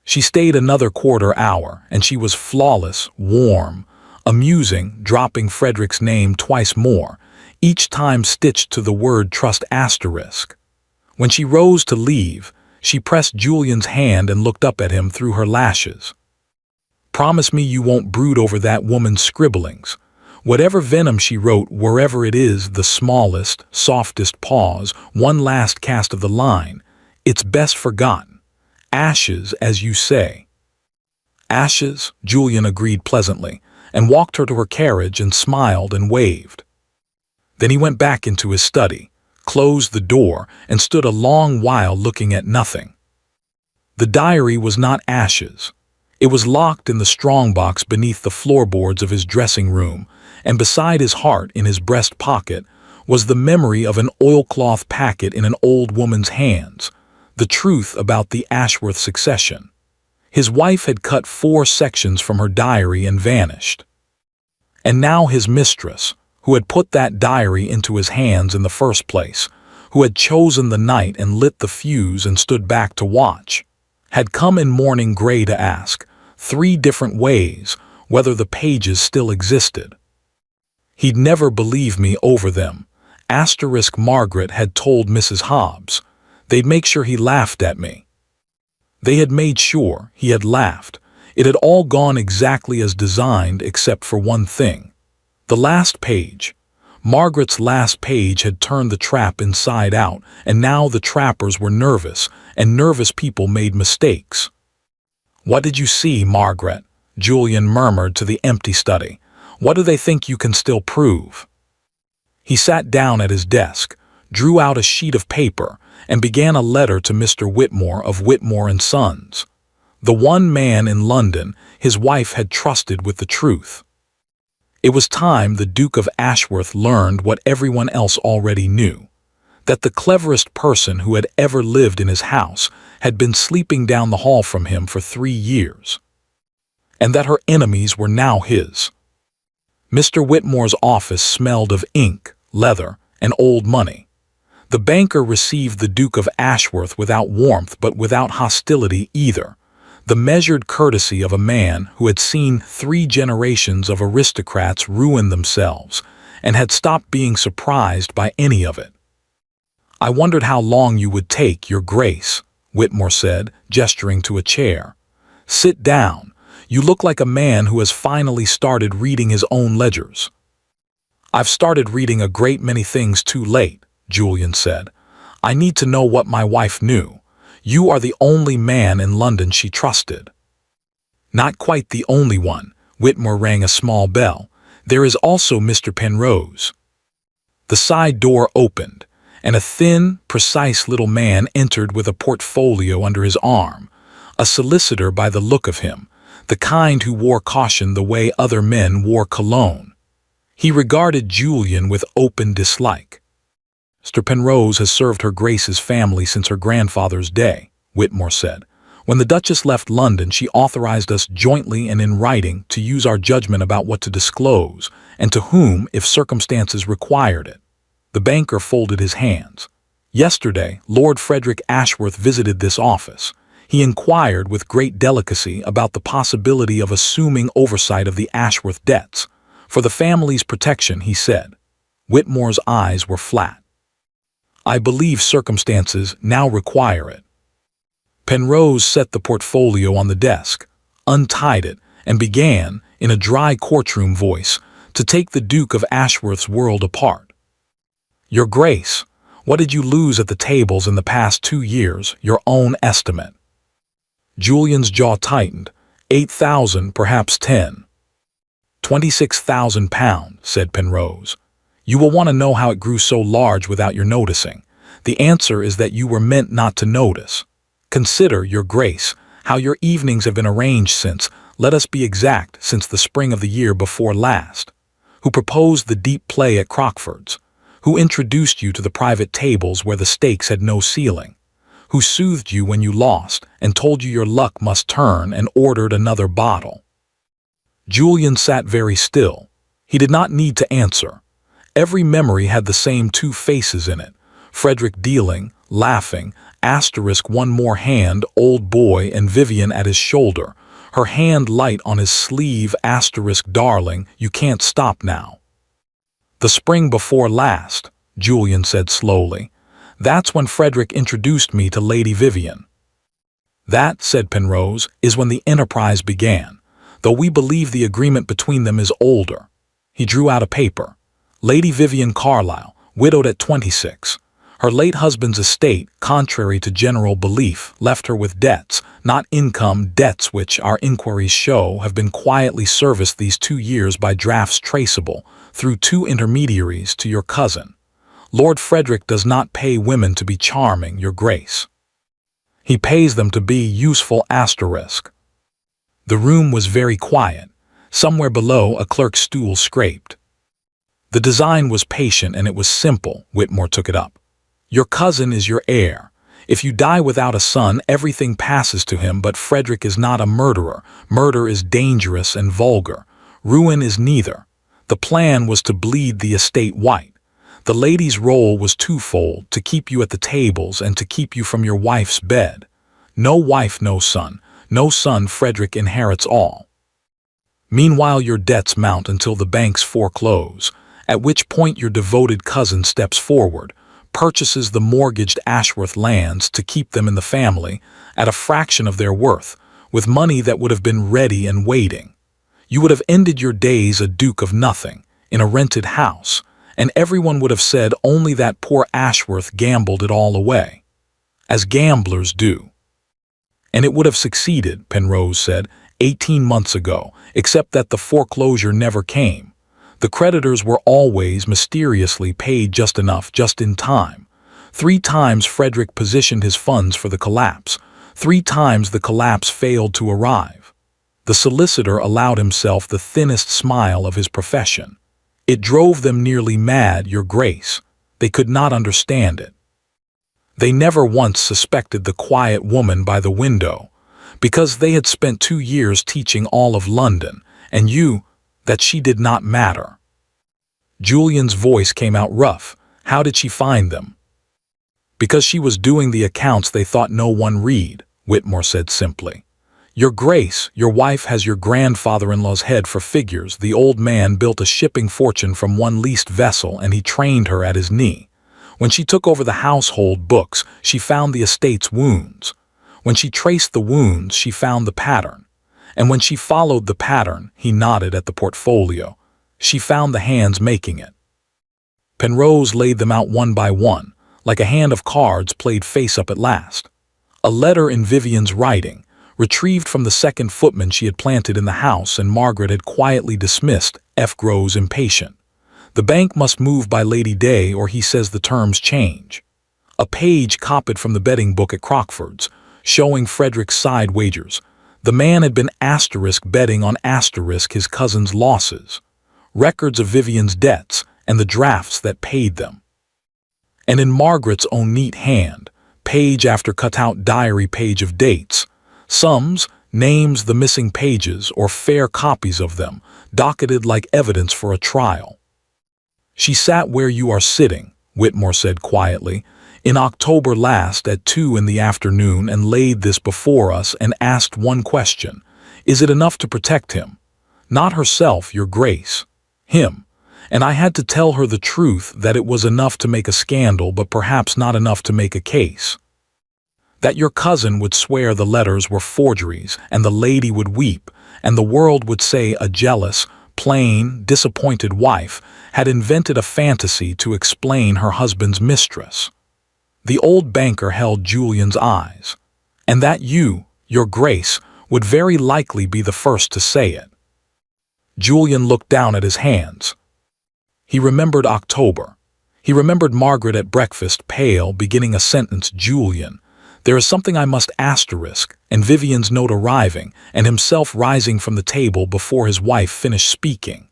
She stayed another quarter hour, and she was flawless, warm, amusing, dropping Frederick's name twice more, each time stitched to the word trust asterisk. When she rose to leave, she pressed Julian's hand and looked up at him through her lashes. "Promise me you won't brood over that woman's scribblings. Whatever venom she wrote, wherever it is, the smallest, softest pause, one last cast of the line, it's best forgotten. Ashes, as you say." "Ashes," Julian agreed pleasantly, and walked her to her carriage and smiled and waved. Then he went back into his study, closed the door, and stood a long while looking at nothing. The diary was not ashes. It was locked in the strongbox beneath the floorboards of his dressing room, and beside his heart, in his breast pocket, was the memory of an oilcloth packet in an old woman's hands, the truth about the Ashworth succession. His wife had cut 4 sections from her diary and vanished. And now his mistress, who had put that diary into his hands in the first place, who had chosen the night and lit the fuse and stood back to watch, had come in morning gray to ask, 3 different ways, whether the pages still existed. He'd never believe me over them. Asterisk Margaret had told Mrs. Hobbs. They'd make sure he laughed at me. They had made sure he had laughed. It had all gone exactly as designed except for one thing. The last page. Margaret's last page had turned the trap inside out, and now the trappers were nervous, and nervous people made mistakes. "What did you see, Margaret?" Julian murmured to the empty study. "What do they think you can still prove?" He sat down at his desk, drew out a sheet of paper, and began a letter to Mr. Whitmore of Whitmore & Sons. The one man in London his wife had trusted with the truth. It was time the Duke of Ashworth learned what everyone else already knew, that the cleverest person who had ever lived in his house had been sleeping down the hall from him for 3 years, and that her enemies were now his. Mr. Whitmore's office smelled of ink, leather, and old money. The banker received the Duke of Ashworth without warmth but without hostility either, the measured courtesy of a man who had seen 3 generations of aristocrats ruin themselves and had stopped being surprised by any of it. "I wondered how long you would take, Your Grace," Whitmore said, gesturing to a chair. "Sit down. You look like a man who has finally started reading his own ledgers." "I've started reading a great many things too late," Julian said. "I need to know what my wife knew. You are the only man in London she trusted." "Not quite the only one." Whitmore rang a small bell. "There is also Mr. Penrose." The side door opened, and a thin, precise little man entered with a portfolio under his arm, a solicitor by the look of him, the kind who wore caution the way other men wore cologne. He regarded Julian with open dislike. "Mr. Penrose has served Her Grace's family since her grandfather's day," Whitmore said. When the Duchess left London, she authorized us jointly and in writing to use our judgment about what to disclose and to whom if circumstances required it. The banker folded his hands. Yesterday, Lord Frederick Ashworth visited this office. He inquired with great delicacy about the possibility of assuming oversight of the Ashworth debts. For the family's protection, he said. Whitmore's eyes were flat. I believe circumstances now require it. Penrose set the portfolio on the desk, untied it, and began, in a dry courtroom voice, to take the Duke of Ashworth's world apart. Your Grace, what did you lose at the tables in the past 2 years, your own estimate? Julian's jaw tightened. 8,000, perhaps 10. 26,000 pounds, said Penrose. You will want to know how it grew so large without your noticing. The answer is that you were meant not to notice. Consider, your Grace, how your evenings have been arranged since, let us be exact, since the spring of the year before last. Who proposed the deep play at Crockford's? Who introduced you to the private tables where the stakes had no ceiling? Who soothed you when you lost and told you your luck must turn and ordered another bottle? Julian sat very still. He did not need to answer. Every memory had the same 2 faces in it. Frederick dealing, laughing, asterisk one more hand, old boy, and Vivian at his shoulder, her hand light on his sleeve, asterisk darling, you can't stop now. The spring before last, Julian said slowly. That's when Frederick introduced me to Lady Vivian. That, said Penrose, is when the enterprise began, though we believe the agreement between them is older. He drew out a paper. Lady Vivian Carlyle, widowed at 26. Her late husband's estate, contrary to general belief, left her with debts, not income, debts which, our inquiries show, have been quietly serviced these 2 years by drafts traceable, through 2 intermediaries, to your cousin. Lord Frederick does not pay women to be charming, your Grace. He pays them to be useful, asterisk. The room was very quiet. Somewhere below, a clerk's stool scraped. The design was patient and it was simple, Whitmore took it up. Your cousin is your heir. If you die without a son, everything passes to him, but Frederick is not a murderer. Murder is dangerous and vulgar. Ruin is neither. The plan was to bleed the estate white. The lady's role was twofold, to keep you at the tables and to keep you from your wife's bed. No wife, no son. No son, Frederick inherits all. Meanwhile your debts mount until the banks foreclose, at which point your devoted cousin steps forward, purchases the mortgaged Ashworth lands to keep them in the family at a fraction of their worth, with money that would have been ready and waiting. You would have ended your days a duke of nothing, in a rented house, and everyone would have said only that poor Ashworth gambled it all away, as gamblers do. And it would have succeeded, Penrose said, 18 months ago, except that the foreclosure never came. The creditors were always mysteriously paid just enough, just in time. 3 times Frederick positioned his funds for the collapse. 3 times the collapse failed to arrive. The solicitor allowed himself the thinnest smile of his profession. It drove them nearly mad, your Grace. They could not understand it. They never once suspected the quiet woman by the window, because they had spent 2 years teaching all of London, and you, that she did not matter. Julian's voice came out rough. How did she find them? Because she was doing the accounts they thought no one read, Whitmore said simply. Your Grace, your wife has your grandfather-in-law's head for figures. The old man built a shipping fortune from one leased vessel, and he trained her at his knee. When she took over the household books, she found the estate's wounds. When she traced the wounds, she found the pattern. And when she followed the pattern, he nodded at the portfolio, she found the hands making it. Penrose laid them out one by one, like a hand of cards played face-up at last. A letter in Vivian's writing, retrieved from the second footman she had planted in the house and Margaret had quietly dismissed. F. grows impatient. The bank must move by Lady Day or he says the terms change. A page copied from the betting book at Crockford's, showing Frederick's side wagers. The man had been asterisk betting on asterisk his cousin's losses. Records of Vivian's debts and the drafts that paid them. And in Margaret's own neat hand, page after cut-out diary page of dates, Sums, names, the missing pages, or fair copies of them, docketed like evidence for a trial. "She sat where you are sitting," Whitmore said quietly, "in October last at 2 in the afternoon and laid this before us and asked one question. Is it enough to protect him? Not herself, your grace. Him. And I had to tell her the truth, that it was enough to make a scandal but perhaps not enough to make a case. That your cousin would swear the letters were forgeries, and the lady would weep, and the world would say a jealous, plain, disappointed wife had invented a fantasy to explain her husband's mistress." The old banker held Julian's eyes. "And that you, your grace, would very likely be the first to say it." Julian looked down at his hands. He remembered October. He remembered Margaret at breakfast, pale, beginning a sentence. "Julian, there is something I must asterisk," and Vivian's note arriving, and himself rising from the table before his wife finished speaking.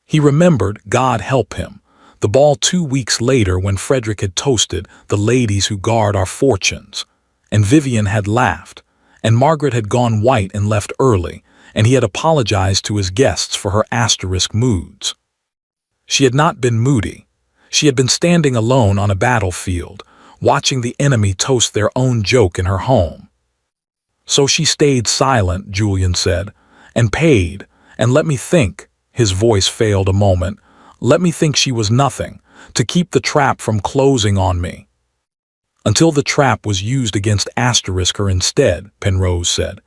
He remembered, God help him, the ball 2 weeks later when Frederick had toasted "the ladies who guard our fortunes," and Vivian had laughed, and Margaret had gone white and left early, and he had apologized to his guests for her asterisk moods. She had not been moody. She had been standing alone on a battlefield, watching the enemy toast their own joke in her home. "So she stayed silent," Julian said, "and paid, and let me think," his voice failed a moment, "let me think she was nothing, to keep the trap from closing on me." "Until the trap was used against her instead," Penrose said.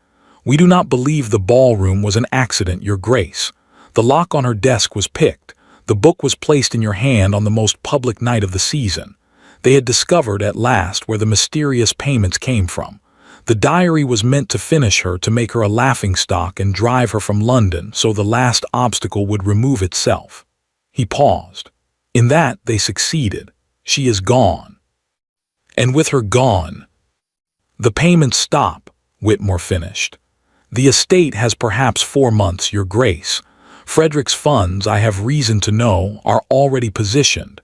"We do not believe the ballroom was an accident, your grace. The lock on her desk was picked. The book was placed in your hand on the most public night of the season. They had discovered at last where the mysterious payments came from. The diary was meant to finish her, to make her a laughingstock and drive her from London, so the last obstacle would remove itself." He paused. "In that they succeeded. She is gone. And with her gone, the payments stop," Whitmore finished. "The estate has perhaps 4 months, your grace. Frederick's funds, I have reason to know, are already positioned.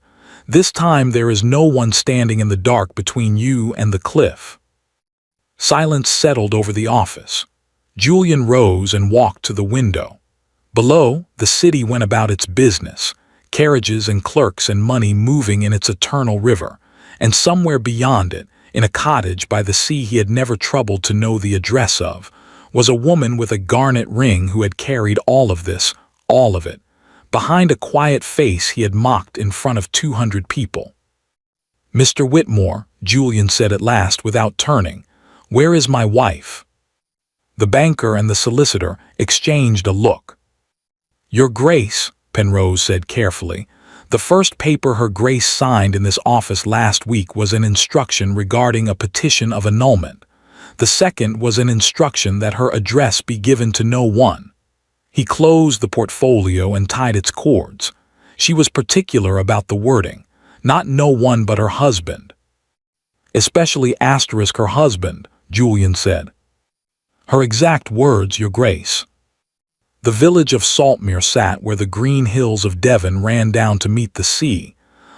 This time there is no one standing in the dark between you and the cliff." Silence settled over the office. Julian rose and walked to the window. Below, the city went about its business, carriages and clerks and money moving in its eternal river, and somewhere beyond it, in a cottage by the sea he had never troubled to know the address of, was a woman with a garnet ring who had carried all of this, all of it, behind a quiet face he had mocked in front of 200 people. "Mr. Whitmore," Julian said at last without turning, "where is my wife?" The banker and the solicitor exchanged a look. "Your grace," Penrose said carefully, "the first paper her grace signed in this office last week was an instruction regarding a petition of annulment. The second was an instruction that her address be given to no one." He closed the portfolio and tied its cords. "She was particular about the wording, not no one but her husband." "Especially asterisk her husband," Julian said. "Her exact words, your grace." The village of Saltmere sat where the green hills of Devon ran down to meet the sea,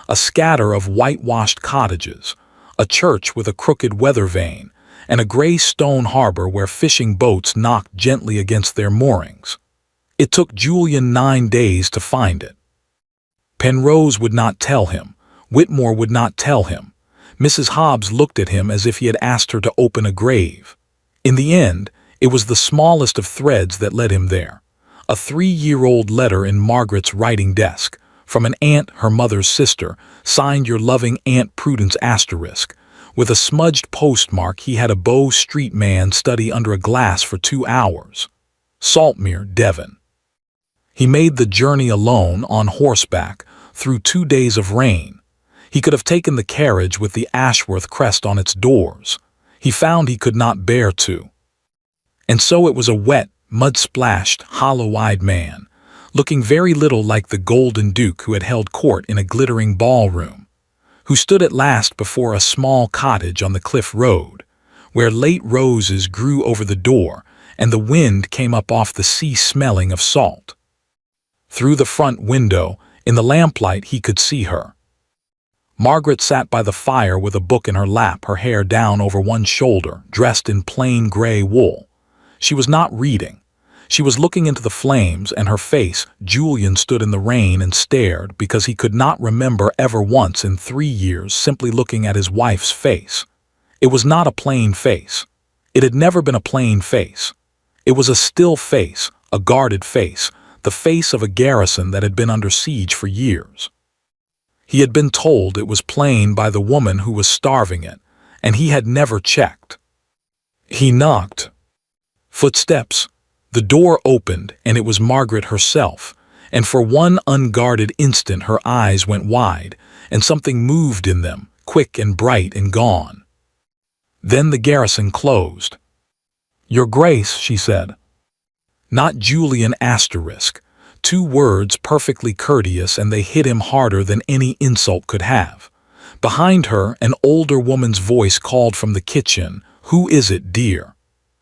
a scatter of whitewashed cottages, a church with a crooked weather vane, and a gray stone harbor where fishing boats knocked gently against their moorings. It took Julian 9 days to find it. Penrose would not tell him. Whitmore would not tell him. Mrs. Hobbs looked at him as if he had asked her to open a grave. In the end, it was the smallest of threads that led him there. A 3-year-old letter in Margaret's writing desk, from an aunt, her mother's sister, signed your loving Aunt Prudence asterisk. With a smudged postmark he had a Bow Street man study under a glass for 2 hours. Saltmere, Devon. He made the journey alone, on horseback, through 2 days of rain. He could have taken the carriage with the Ashworth crest on its doors. He found he could not bear to. And so it was a wet, mud-splashed, hollow-eyed man, looking very little like the Golden Duke who had held court in a glittering ballroom, who stood at last before a small cottage on the cliff road, where late roses grew over the door and the wind came up off the sea smelling of salt. Through the front window, in the lamplight, he could see her. Margaret sat by the fire with a book in her lap, her hair down over one shoulder, dressed in plain gray wool. She was not reading. She was looking into the flames, and her face. Julian stood in the rain and stared because he could not remember ever once in 3 years simply looking at his wife's face. It was not a plain face. It had never been a plain face. It was a still face, a guarded face, the face of a garrison that had been under siege for years. He had been told it was plain by the woman who was starving it, and he had never checked. He knocked. Footsteps. The door opened, and it was Margaret herself, and for one unguarded instant her eyes went wide, and something moved in them, quick and bright and gone. Then the garrison closed. "Your Grace," she said. Not Julian asterisk. 2 words perfectly courteous, and they hit him harder than any insult could have. Behind her, an older woman's voice called from the kitchen, "Who is it, dear?"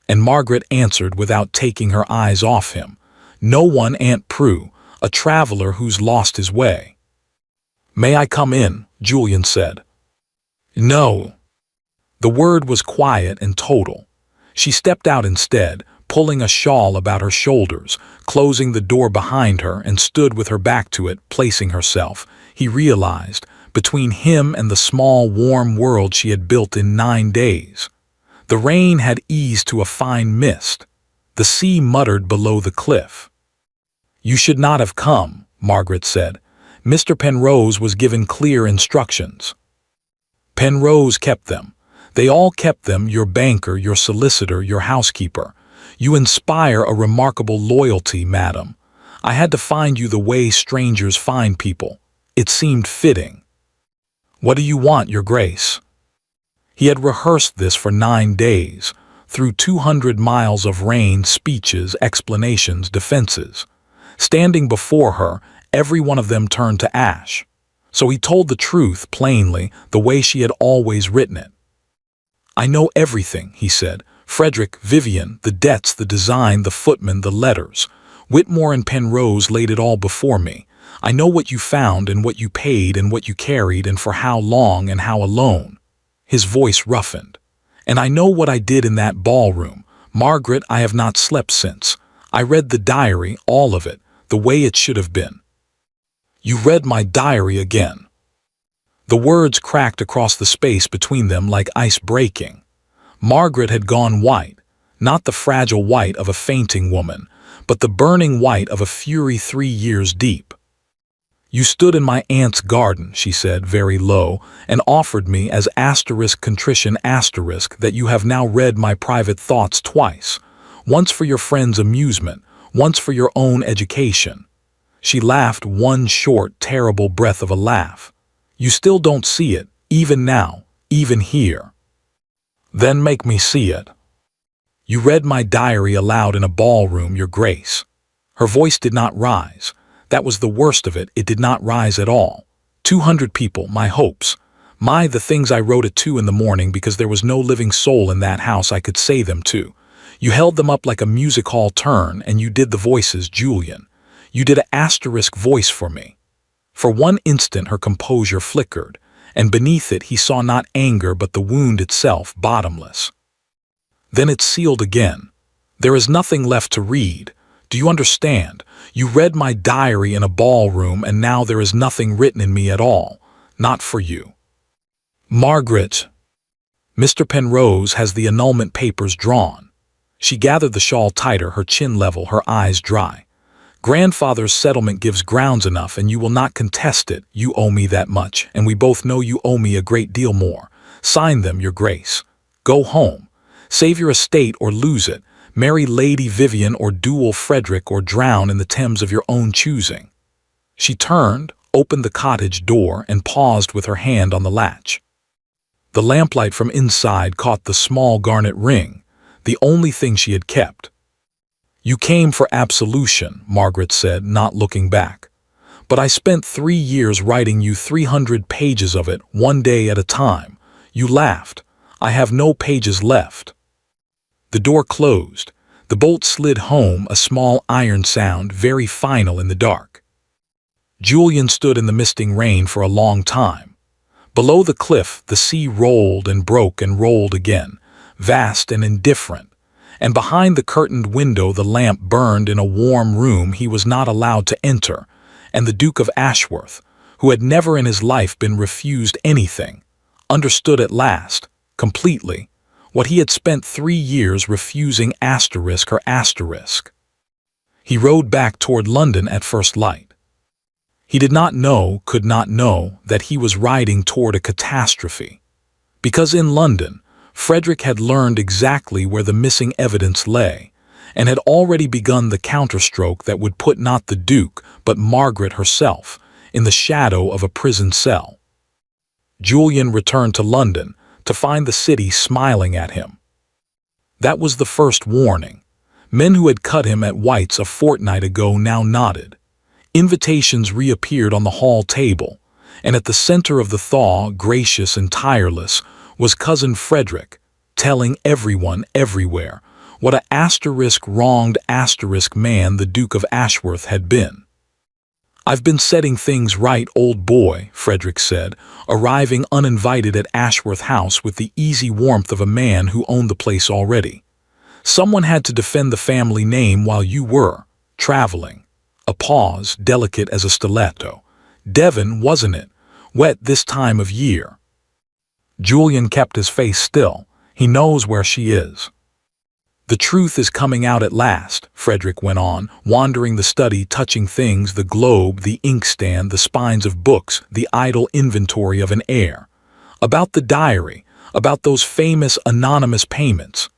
And Margaret answered without taking her eyes off him. "No one, Aunt Prue, a traveler who's lost his way." "May I come in?" Julian said. "No." The word was quiet and total. She stepped out instead, pulling a shawl about her shoulders, closing the door behind her, and stood with her back to it, placing herself, he realized, between him and the small, warm world she had built in 9 days. The rain had eased to a fine mist. The sea muttered below the cliff. "You should not have come," Margaret said. "Mr. Penrose was given clear instructions." "Penrose kept them. They all kept them, your banker, your solicitor, your housekeeper. You inspire a remarkable loyalty, madam. I had to find you the way strangers find people. It seemed fitting." "What do you want, your Grace?" He had rehearsed this for 9 days, through 200 miles of rain, speeches, explanations, defenses. Standing before her, every one of them turned to ash. So he told the truth plainly, the way she had always written it. "I know everything," he said. "Frederick, Vivian, the debts, the design, the footman, the letters. Whitmore and Penrose laid it all before me. I know what you found and what you paid and what you carried and for how long and how alone." His voice roughened. "And I know what I did in that ballroom. Margaret, I have not slept since. I read the diary, all of it, the way it should have been." "You read my diary again." The words cracked across the space between them like ice breaking. Margaret had gone white, not the fragile white of a fainting woman, but the burning white of a fury 3 years deep. "You stood in my aunt's garden," she said, very low, "and offered me as contrition that you have now read my private thoughts twice, once for your friend's amusement, once for your own education." She laughed, one short, terrible breath of a laugh. "You still don't see it, even now, even here." "Then make me see it." "You read my diary aloud in a ballroom, your Grace." Her voice did not rise. That was the worst of it, it did not rise at all. 200 people, my hopes. The things I wrote at 2 in the morning because there was no living soul in that house I could say them to. You held them up like a music hall turn, and you did the voices, Julian. You did an asterisk voice for me. For one instant her composure flickered, and beneath it he saw not anger but the wound itself, bottomless. Then it sealed again. "There is nothing left to read. Do you understand? You read my diary in a ballroom, and now there is nothing written in me at all. Not for you." "Margaret." "Mr. Penrose has the annulment papers drawn." She gathered the shawl tighter, her chin level, her eyes dry. "Grandfather's settlement gives grounds enough, and you will not contest it. You owe me that much, and we both know you owe me a great deal more. Sign them, your Grace. Go home. Save your estate or lose it. Marry Lady Vivian or duel Frederick or drown in the Thames of your own choosing." She turned, opened the cottage door, and paused with her hand on the latch. The lamplight from inside caught the small garnet ring, the only thing she had kept. "You came for absolution," Margaret said, not looking back. "But I spent 3 years writing you 300 pages of it, one day at a time. You laughed. I have no pages left." The door closed. The bolt slid home, a small iron sound, very final in the dark. Julian stood in the misting rain for a long time. Below the cliff, the sea rolled and broke and rolled again, vast and indifferent. And behind the curtained window the lamp burned in a warm room he was not allowed to enter, and the Duke of Ashworth, who had never in his life been refused anything, understood at last, completely, what he had spent 3 years refusing asterisk or asterisk. He rode back toward London at first light. He did not know, could not know, that he was riding toward a catastrophe. Because in London, Frederick had learned exactly where the missing evidence lay, and had already begun the counterstroke that would put not the Duke, but Margaret herself, in the shadow of a prison cell. Julian returned to London to find the city smiling at him. That was the first warning. Men who had cut him at White's a fortnight ago now nodded. Invitations reappeared on the hall table, and at the center of the thaw, gracious and tireless, was Cousin Frederick, telling everyone everywhere what a wronged man the Duke of Ashworth had been. "I've been setting things right, old boy," Frederick said, arriving uninvited at Ashworth House with the easy warmth of a man who owned the place already. "Someone had to defend the family name while you were traveling." A pause, delicate as a stiletto. "Devon, wasn't it? Wet this time of year." Julian kept his face still. "He knows where she is." "The truth is coming out at last," Frederick went on, wandering the study, touching things, the globe, the inkstand, the spines of books, the idle inventory of an heir. "About the diary, about those famous anonymous payments.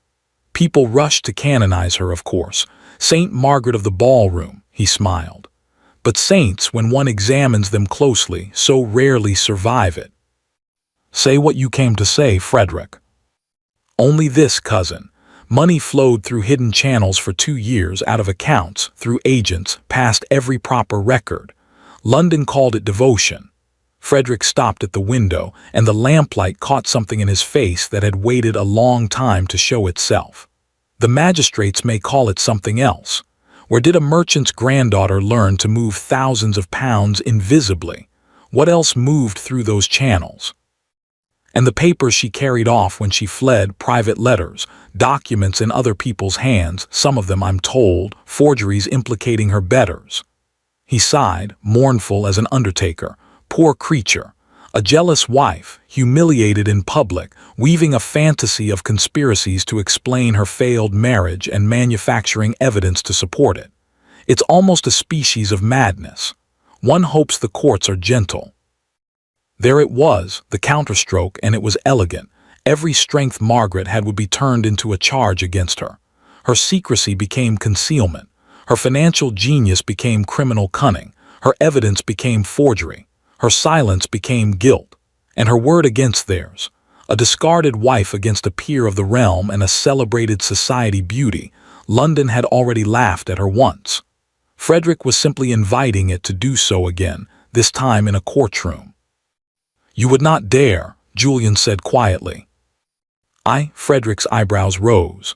People rushed to canonize her, of course. Saint Margaret of the Ballroom," he smiled. "But saints, when one examines them closely, so rarely survive it." "Say what you came to say, Frederick." "Only this, cousin. Money flowed through hidden channels for 2 years, out of accounts, through agents, past every proper record. London called it devotion." Frederick stopped at the window, and the lamplight caught something in his face that had waited a long time to show itself. "The magistrates may call it something else. Where did a merchant's granddaughter learn to move thousands of pounds invisibly? What else moved through those channels? And the papers she carried off when she fled, private letters, documents in other people's hands, some of them, I'm told, forgeries implicating her betters." He sighed, mournful as an undertaker. "Poor creature. A jealous wife, humiliated in public, weaving a fantasy of conspiracies to explain her failed marriage and manufacturing evidence to support it. It's almost a species of madness. One hopes the courts are gentle." There it was, the counterstroke, and it was elegant. Every strength Margaret had would be turned into a charge against her. Her secrecy became concealment. Her financial genius became criminal cunning. Her evidence became forgery. Her silence became guilt. And her word against theirs. A discarded wife against a peer of the realm and a celebrated society beauty. London had already laughed at her once. Frederick was simply inviting it to do so again, this time in a courtroom. "You would not dare," Julian said quietly. Frederick's eyebrows rose.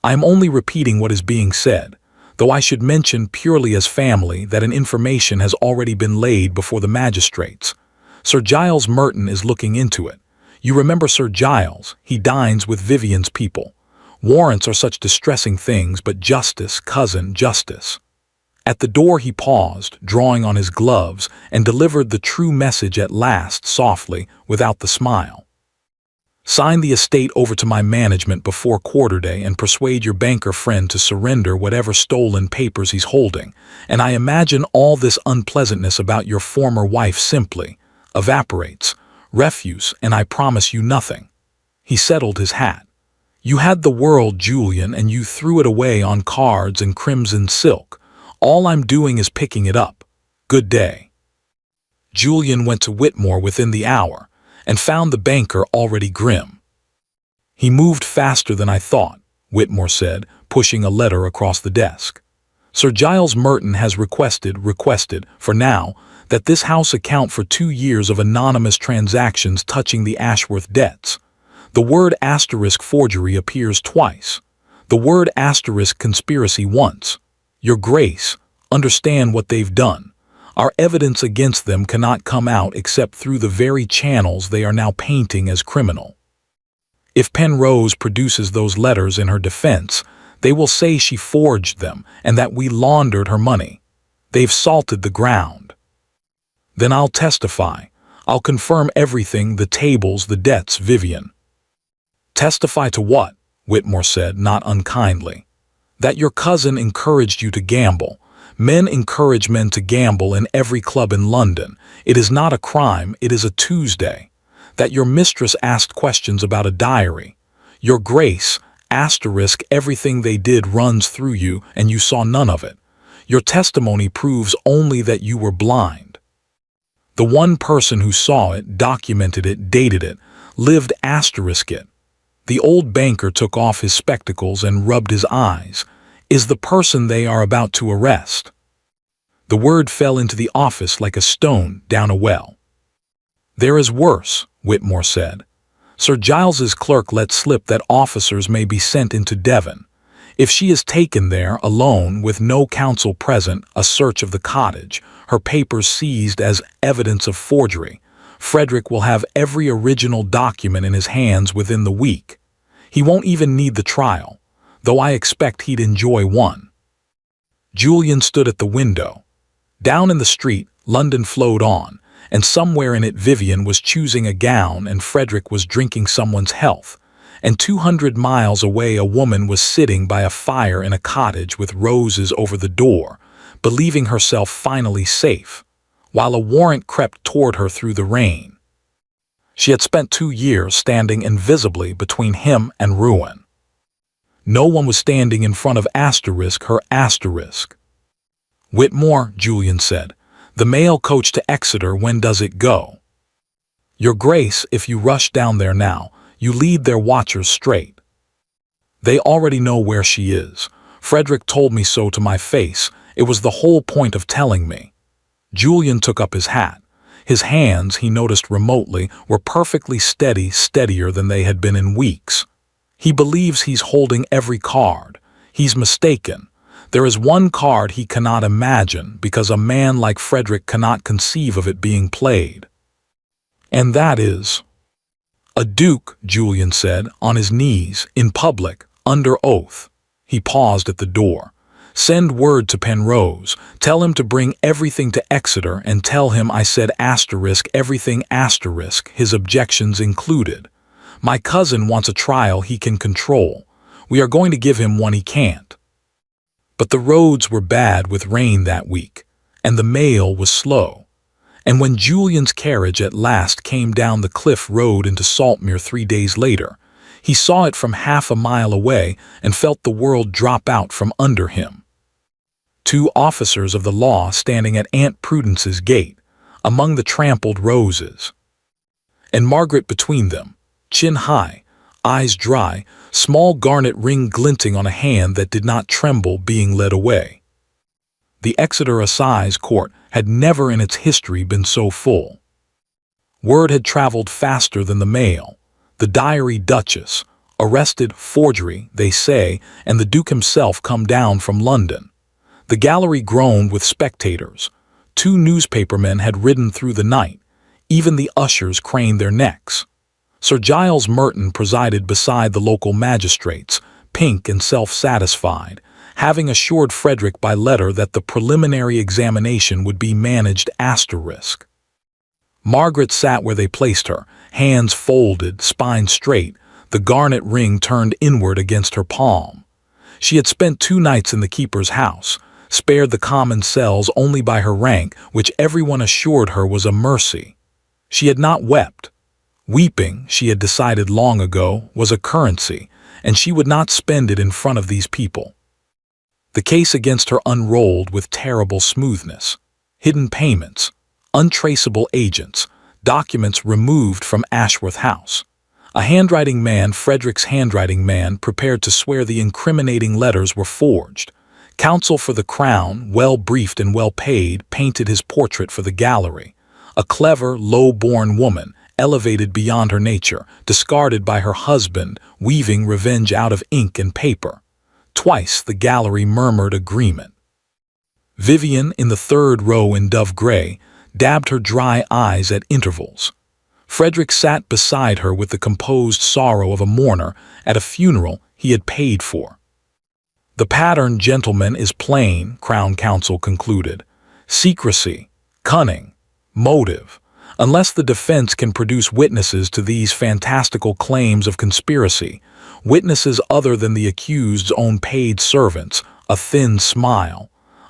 "I am only repeating what is being said, though I should mention purely as family that an information has already been laid before the magistrates. Sir Giles Merton is looking into it. You remember Sir Giles, he dines with Vivian's people. Warrants are such distressing things, but justice, cousin, justice." At the door he paused, drawing on his gloves, and delivered the true message at last, softly, without the smile. "Sign the estate over to my management before quarter-day and persuade your banker friend to surrender whatever stolen papers he's holding, and I imagine all this unpleasantness about your former wife simply evaporates, refuse, and I promise you nothing." He settled his hat. "You had the world, Julian, and you threw it away on cards and crimson silk. All I'm doing is picking it up. Good day." Julian went to Whitmore within the hour, and found the banker already grim. "He moved faster than I thought," Whitmore said, pushing a letter across the desk. "Sir Giles Merton has requested, for now, that this house account for 2 years of anonymous transactions touching the Ashworth debts. The word asterisk forgery appears twice. The word asterisk conspiracy once. Your Grace, understand what they've done. Our evidence against them cannot come out except through the very channels they are now painting as criminal. If Penrose produces those letters in her defense, they will say she forged them and that we laundered her money. They've salted the ground. Then I'll testify. I'll confirm everything, the tables, the debts, Vivian. Testify to what? Whitmore said, not unkindly. That your cousin encouraged you to gamble. Men encourage men to gamble in every club in London. It is not a crime, it is a Tuesday. That your mistress asked questions about a diary. Your Grace, asterisk, everything they did runs through you and you saw none of it. Your testimony proves only that you were blind. The one person who saw it, documented it, dated it, lived asterisk it. The old banker took off his spectacles and rubbed his eyes. Is the person they are about to arrest. The word fell into the office like a stone down a well. There is worse, Whitmore said. Sir Giles's clerk let slip that officers may be sent into Devon. If she is taken there alone with no counsel present, a search of the cottage, her papers seized as evidence of forgery, Frederick will have every original document in his hands within the week. He won't even need the trial, though I expect he'd enjoy one. Julian stood at the window. Down in the street, London flowed on, and somewhere in it Vivian was choosing a gown and Frederick was drinking someone's health, and 200 miles away a woman was sitting by a fire in a cottage with roses over the door, believing herself finally safe, while a warrant crept toward her through the rain. She had spent 2 years standing invisibly between him and ruin. No one was standing in front of asterisk her asterisk. Whitmore, Julian said, the mail coach to Exeter, when does it go? Your Grace, if you rush down there now, you lead their watchers straight. They already know where she is. Frederick told me so to my face. It was the whole point of telling me. Julian took up his hat. His hands, he noticed remotely, were perfectly steady, steadier than they had been in weeks. He believes he's holding every card. He's mistaken. There is one card he cannot imagine because a man like Frederick cannot conceive of it being played. And that is... A duke, Julian said, on his knees, in public, under oath. He paused at the door. Send word to Penrose. Tell him to bring everything to Exeter and tell him I said asterisk everything asterisk, his objections included. My cousin wants a trial he can control. We are going to give him one he can't. But the roads were bad with rain that week, and the mail was slow. And when Julian's carriage at last came down the cliff road into Saltmere 3 days later, he saw it from half a mile away and felt the world drop out from under him. 2 officers of the law standing at Aunt Prudence's gate, among the trampled roses. And Margaret between them, chin high, eyes dry, small garnet ring glinting on a hand that did not tremble being led away. The Exeter Assize Court had never in its history been so full. Word had traveled faster than the mail. The Diary Duchess, arrested, forgery, they say, and the Duke himself come down from London. The gallery groaned with spectators. 2 newspapermen had ridden through the night. Even the ushers craned their necks. Sir Giles Merton presided beside the local magistrates, pink and self-satisfied, having assured Frederick by letter that the preliminary examination would be managed asterisk. Margaret sat where they placed her, hands folded, spine straight, the garnet ring turned inward against her palm. She had spent 2 nights in the keeper's house, spared the common cells only by her rank, which everyone assured her was a mercy. She had not wept. Weeping, she had decided long ago, was a currency, and she would not spend it in front of these people. The case against her unrolled with terrible smoothness. Hidden payments, untraceable agents, documents removed from Ashworth House. A handwriting man, Frederick's handwriting man, prepared to swear the incriminating letters were forged. Counsel for the Crown, well briefed and well paid, painted his portrait for the gallery. A clever, low-born woman, elevated beyond her nature, discarded by her husband, weaving revenge out of ink and paper. Twice the gallery murmured agreement. Vivian, in the third row in dove gray, dabbed her dry eyes at intervals. Frederick sat beside her with the composed sorrow of a mourner at a funeral he had paid for. "The pattern, gentlemen, is plain," Crown Counsel concluded. "Secrecy, cunning, motive. Unless the defense can produce witnesses to these fantastical claims of conspiracy, witnesses other than the accused's own paid servants, a thin smile,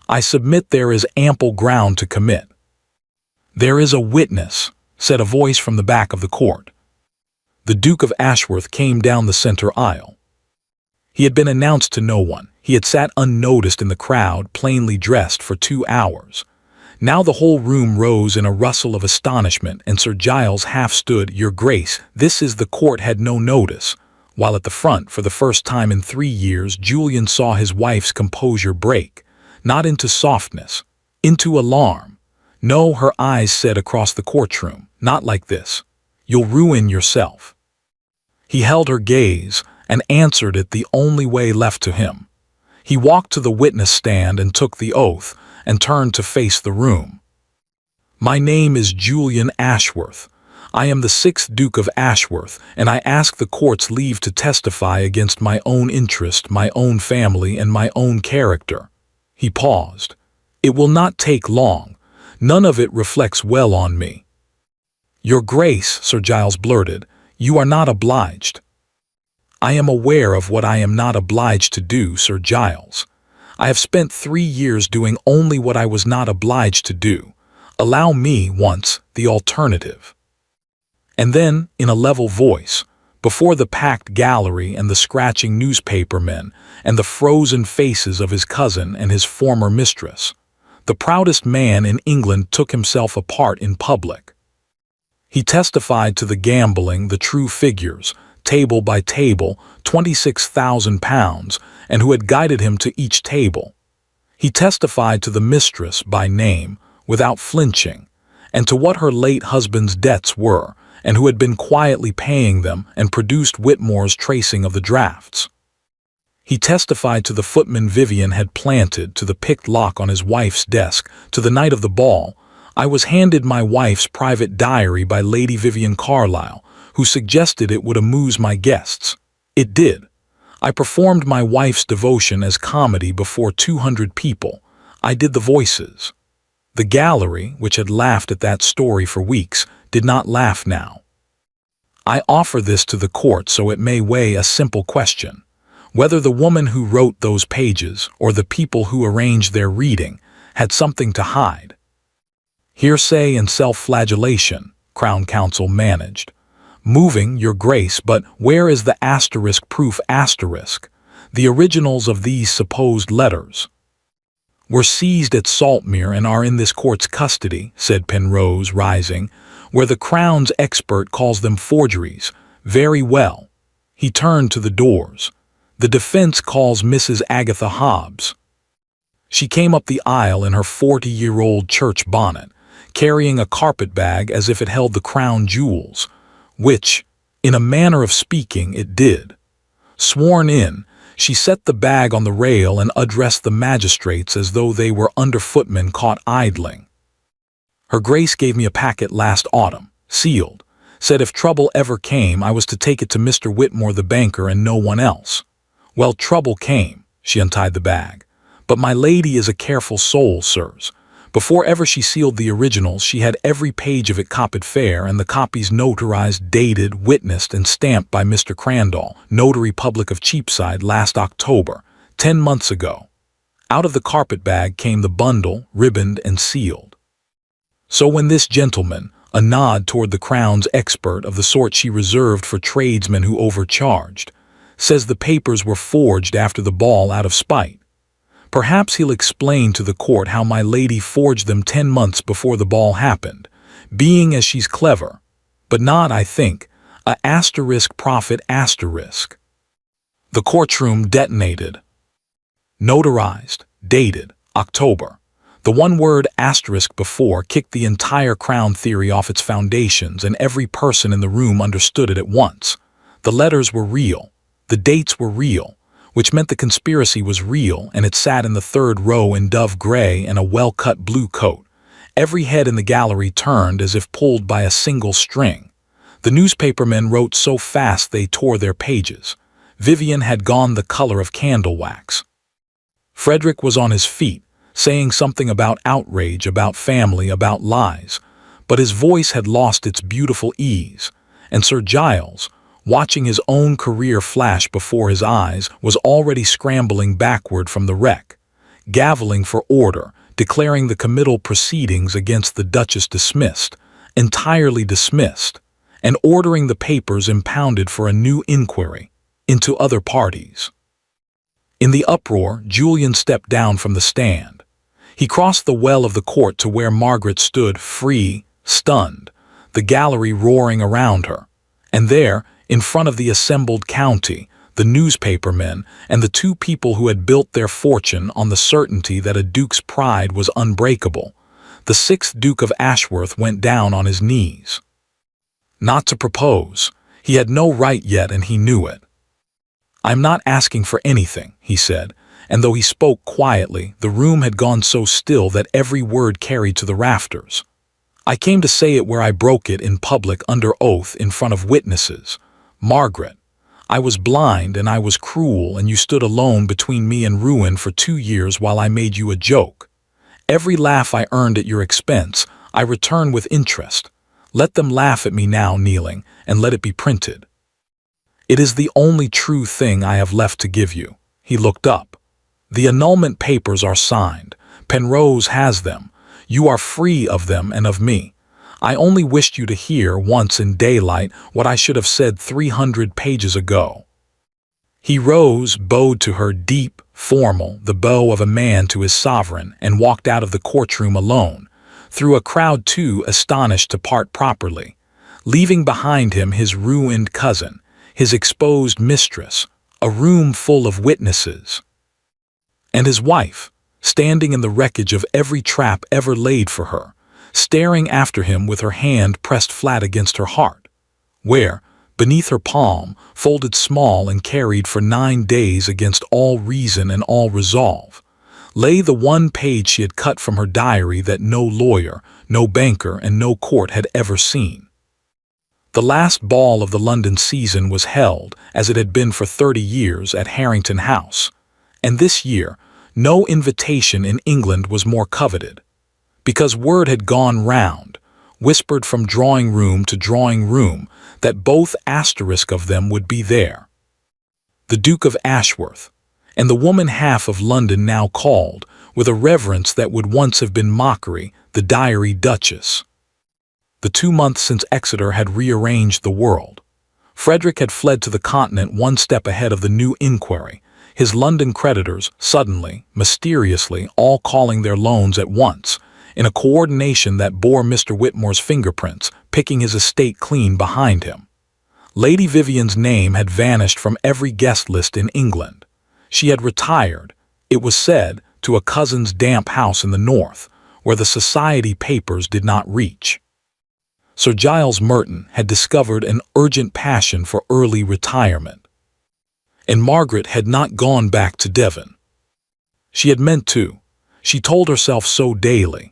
I submit there is ample ground to commit." "There is a witness," said a voice from the back of the court. The Duke of Ashworth came down the center aisle. He had been announced to no one. He had sat unnoticed in the crowd, plainly dressed, for 2 hours. Now the whole room rose in a rustle of astonishment, and Sir Giles half stood. "Your Grace, this is the court had no notice," while at the front, for the first time in 3 years, Julian saw his wife's composure break, not into softness, into alarm. "No," her eyes said across the courtroom, "not like this. You'll ruin yourself." He held her gaze and answered it the only way left to him. He walked to the witness stand and took the oath, and turned to face the room. "My name is Julian Ashworth. I am the 6th Duke of Ashworth, and I ask the court's leave to testify against my own interest, my own family, and my own character." He paused. "It will not take long. None of it reflects well on me." "Your Grace," Sir Giles blurted, "you are not obliged." "I am aware of what I am not obliged to do, Sir Giles. I have spent 3 years doing only what I was not obliged to do. Allow me, once, the alternative." And then, in a level voice, before the packed gallery and the scratching newspapermen and the frozen faces of his cousin and his former mistress, the proudest man in England took himself apart in public. He testified to the gambling, the true figures, table by table, £26,000, and who had guided him to each table. He testified to the mistress by name, without flinching, and to what her late husband's debts were, and who had been quietly paying them, and produced Whitmore's tracing of the drafts. He testified to the footman Vivian had planted, to the picked lock on his wife's desk, to the night of the ball. "I was handed my wife's private diary by Lady Vivian Carlyle, who suggested it would amuse my guests. It did. I performed my wife's devotion as comedy before 200 people. I did the voices." The gallery, which had laughed at that story for weeks, did not laugh now. "I offer this to the court so it may weigh a simple question. Whether the woman who wrote those pages, or the people who arranged their reading, had something to hide." "Hearsay and self-flagellation," Crown Counsel managed. "Moving, Your Grace, but where is the asterisk proof asterisk? The originals of these supposed letters?" "Were seized at Saltmere and are in this court's custody," said Penrose, rising, "where the Crown's expert calls them forgeries. Very well." He turned to the doors. "The defense calls Mrs. Agatha Hobbs." She came up the aisle in her 40-year-old church bonnet, carrying a carpet-bag as if it held the crown jewels, which, in a manner of speaking, it did. Sworn in, she set the bag on the rail and addressed the magistrates as though they were underfootmen caught idling. "Her Grace gave me a packet last autumn, sealed. Said if trouble ever came, I was to take it to Mr. Whitmore the banker and no one else. Well, trouble came." She untied the bag. "But my lady is a careful soul, sirs. Before ever she sealed the originals, she had every page of it copied fair, and the copies notarized, dated, witnessed, and stamped by Mr. Crandall, Notary Public of Cheapside, last October, 10 months ago." Out of the carpet-bag came the bundle, ribboned and sealed. "So when this gentleman," a nod toward the Crown's expert of the sort she reserved for tradesmen who overcharged, "says the papers were forged after the ball out of spite, perhaps he'll explain to the court how my lady forged them 10 months before the ball happened, being as she's clever, but not, I think, a asterisk profit asterisk." The courtroom detonated. Notarized, dated, October. The one word asterisk before kicked the entire Crown theory off its foundations, and every person in the room understood it at once. The letters were real. The dates were real. which meant the conspiracy was real, and it sat in the third row in dove gray and a well-cut blue coat. Every head in the gallery turned as if pulled by a single string. The newspapermen wrote so fast they tore their pages. Vivian had gone the color of candle wax. Frederick was on his feet, saying something about outrage, about family, about lies, but his voice had lost its beautiful ease, and Sir Giles, watching his own career flash before his eyes, was already scrambling backward from the wreck, gaveling for order, declaring the committal proceedings against the Duchess dismissed, entirely dismissed, and ordering the papers impounded for a new inquiry into other parties. In the uproar, Julian stepped down from the stand. He crossed the well of the court to where Margaret stood, free, stunned, the gallery roaring around her, and there, in front of the assembled county, the newspapermen, and the two people who had built their fortune on the certainty that a duke's pride was unbreakable, the 6th Duke of Ashworth went down on his knees. Not to propose. He had no right yet, and he knew it. "I'm not asking for anything," he said, and though he spoke quietly, the room had gone so still that every word carried to the rafters. "I came to say it where I broke it in public under oath in front of witnesses. Margaret, I was blind and I was cruel, and you stood alone between me and ruin for 2 years while I made you a joke. Every laugh I earned at your expense, I return with interest. Let them laugh at me now kneeling, and let it be printed. It is the only true thing I have left to give you." He looked up. "The annulment papers are signed. Penrose has them. You are free of them and of me. I only wished you to hear once in daylight what I should have said 300 pages ago." He rose, bowed to her, deep, formal, the bow of a man to his sovereign, and walked out of the courtroom alone, through a crowd too astonished to part properly, leaving behind him his ruined cousin, his exposed mistress, a room full of witnesses, and his wife, standing in the wreckage of every trap ever laid for her, staring after him with her hand pressed flat against her heart, where, beneath her palm, folded small and carried for 9 days against all reason and all resolve, lay the one page she had cut from her diary that no lawyer, no banker, and no court had ever seen. The last ball of the London season was held, as it had been for 30 years, at Harrington House, and this year no invitation in England was more coveted, because word had gone round, whispered from drawing room to drawing room, that both asterisk of them would be there. The Duke of Ashworth, and the woman half of London now called, with a reverence that would once have been mockery, the Diary Duchess. The 2 months since Exeter had rearranged the world. Frederick had fled to the continent one step ahead of the new inquiry, his London creditors suddenly, mysteriously, all calling their loans at once, in a coordination that bore Mr. Whitmore's fingerprints, picking his estate clean behind him. Lady Vivian's name had vanished from every guest list in England. She had retired, it was said, to a cousin's damp house in the north, where the society papers did not reach. Sir Giles Merton had discovered an urgent passion for early retirement, and Margaret had not gone back to Devon. She had meant to. She told herself so daily.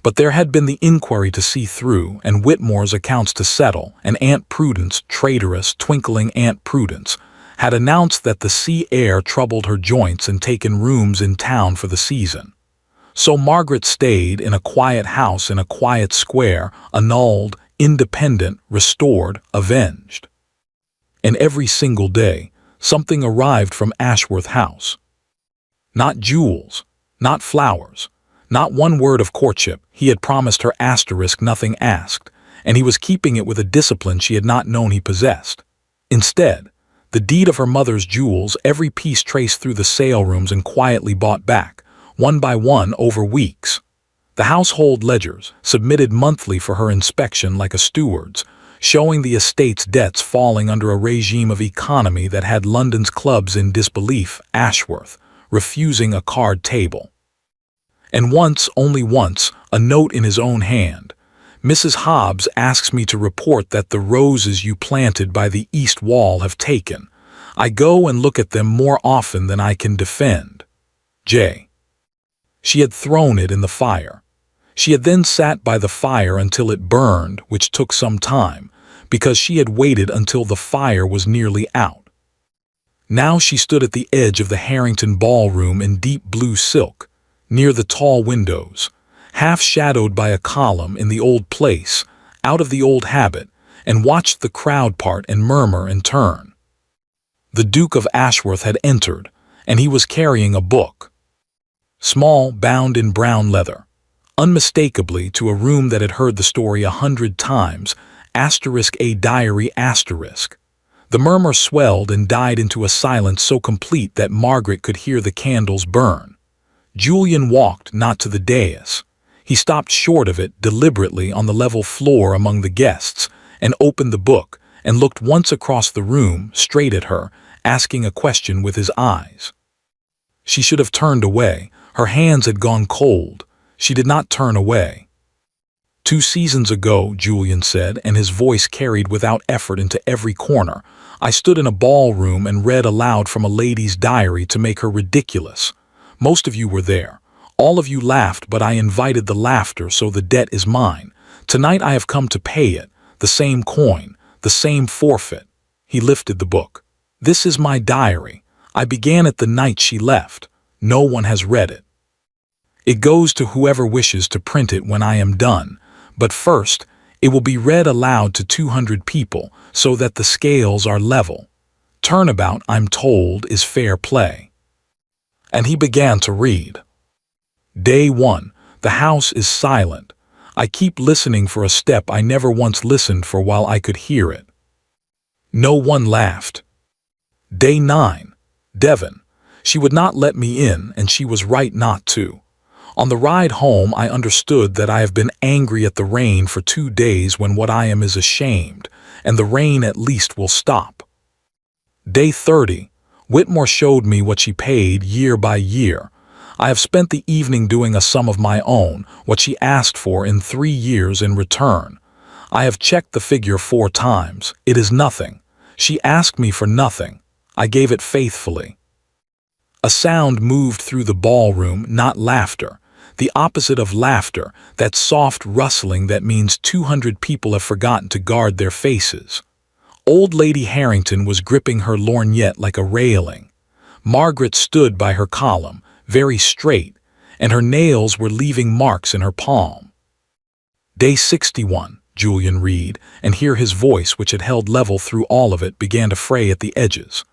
But there had been the inquiry to see through, and Whitmore's accounts to settle, and Aunt Prudence, traitorous, twinkling Aunt Prudence, had announced that the sea air troubled her joints and taken rooms in town for the season. So Margaret stayed in a quiet house in a quiet square, annulled, independent, restored, avenged. And every single day, something arrived from Ashworth House. Not jewels, not flowers, not one word of courtship. He had promised her asterisk nothing asked, and he was keeping it with a discipline she had not known he possessed. Instead, the deed of her mother's jewels, every piece traced through the sale rooms and quietly bought back, one by one over weeks. The household ledgers, submitted monthly for her inspection like a steward's, showing the estate's debts falling under a regime of economy that had London's clubs in disbelief, Ashworth, refusing a card table. And once, only once, a note in his own hand. "Mrs. Hobbs asks me to report that the roses you planted by the east wall have taken. I go and look at them more often than I can defend. J. She had thrown it in the fire. She had then sat by the fire until it burned, which took some time, because she had waited until the fire was nearly out. Now she stood at the edge of the Harrington ballroom in deep blue silk, near the tall windows, half shadowed by a column in the old place, out of the old habit, and watched the crowd part and murmur and turn. The Duke of Ashworth had entered, and he was carrying a book. Small, bound in brown leather, unmistakably to a room that had heard the story 100 times, *A diary*. The murmur swelled and died into a silence so complete that Margaret could hear the candles burn. Julian walked not to the dais. He stopped short of it deliberately on the level floor among the guests, and opened the book, and looked once across the room, straight at her, asking a question with his eyes. She should have turned away. Her hands had gone cold. She did not turn away. 2 seasons ago, Julian said, and his voice carried without effort into every corner, I stood in a ballroom and read aloud from a lady's diary to make her ridiculous. Most of you were there. All of you laughed, but I invited the laughter, so the debt is mine. Tonight I have come to pay it, the same coin, the same forfeit. He lifted the book. This is my diary. I began it the night she left. No one has read it. It goes to whoever wishes to print it when I am done, but first it will be read aloud to 200 people so that the scales are level. Turnabout, I'm told, is fair play. And he began to read. Day 1. The house is silent. I keep listening for a step I never once listened for while I could hear it. No one laughed. Day 9. Devon. She would not let me in, and she was right not to. On the ride home I understood that I have been angry at the rain for 2 days when what I am is ashamed, and the rain at least will stop. Day 30. Whitmore showed me what she paid year by year. I have spent the evening doing a sum of my own, what she asked for in 3 years in return. I have checked the figure 4 times. It is nothing. She asked me for nothing. I gave it faithfully. A sound moved through the ballroom, not laughter. The opposite of laughter, that soft rustling that means 200 people have forgotten to guard their faces. Old Lady Harrington was gripping her lorgnette like a railing. Margaret stood by her column, very straight, and her nails were leaving marks in her palm. Day 61, Julian read, and hear his voice, which had held level through all of it, began to fray at the edges.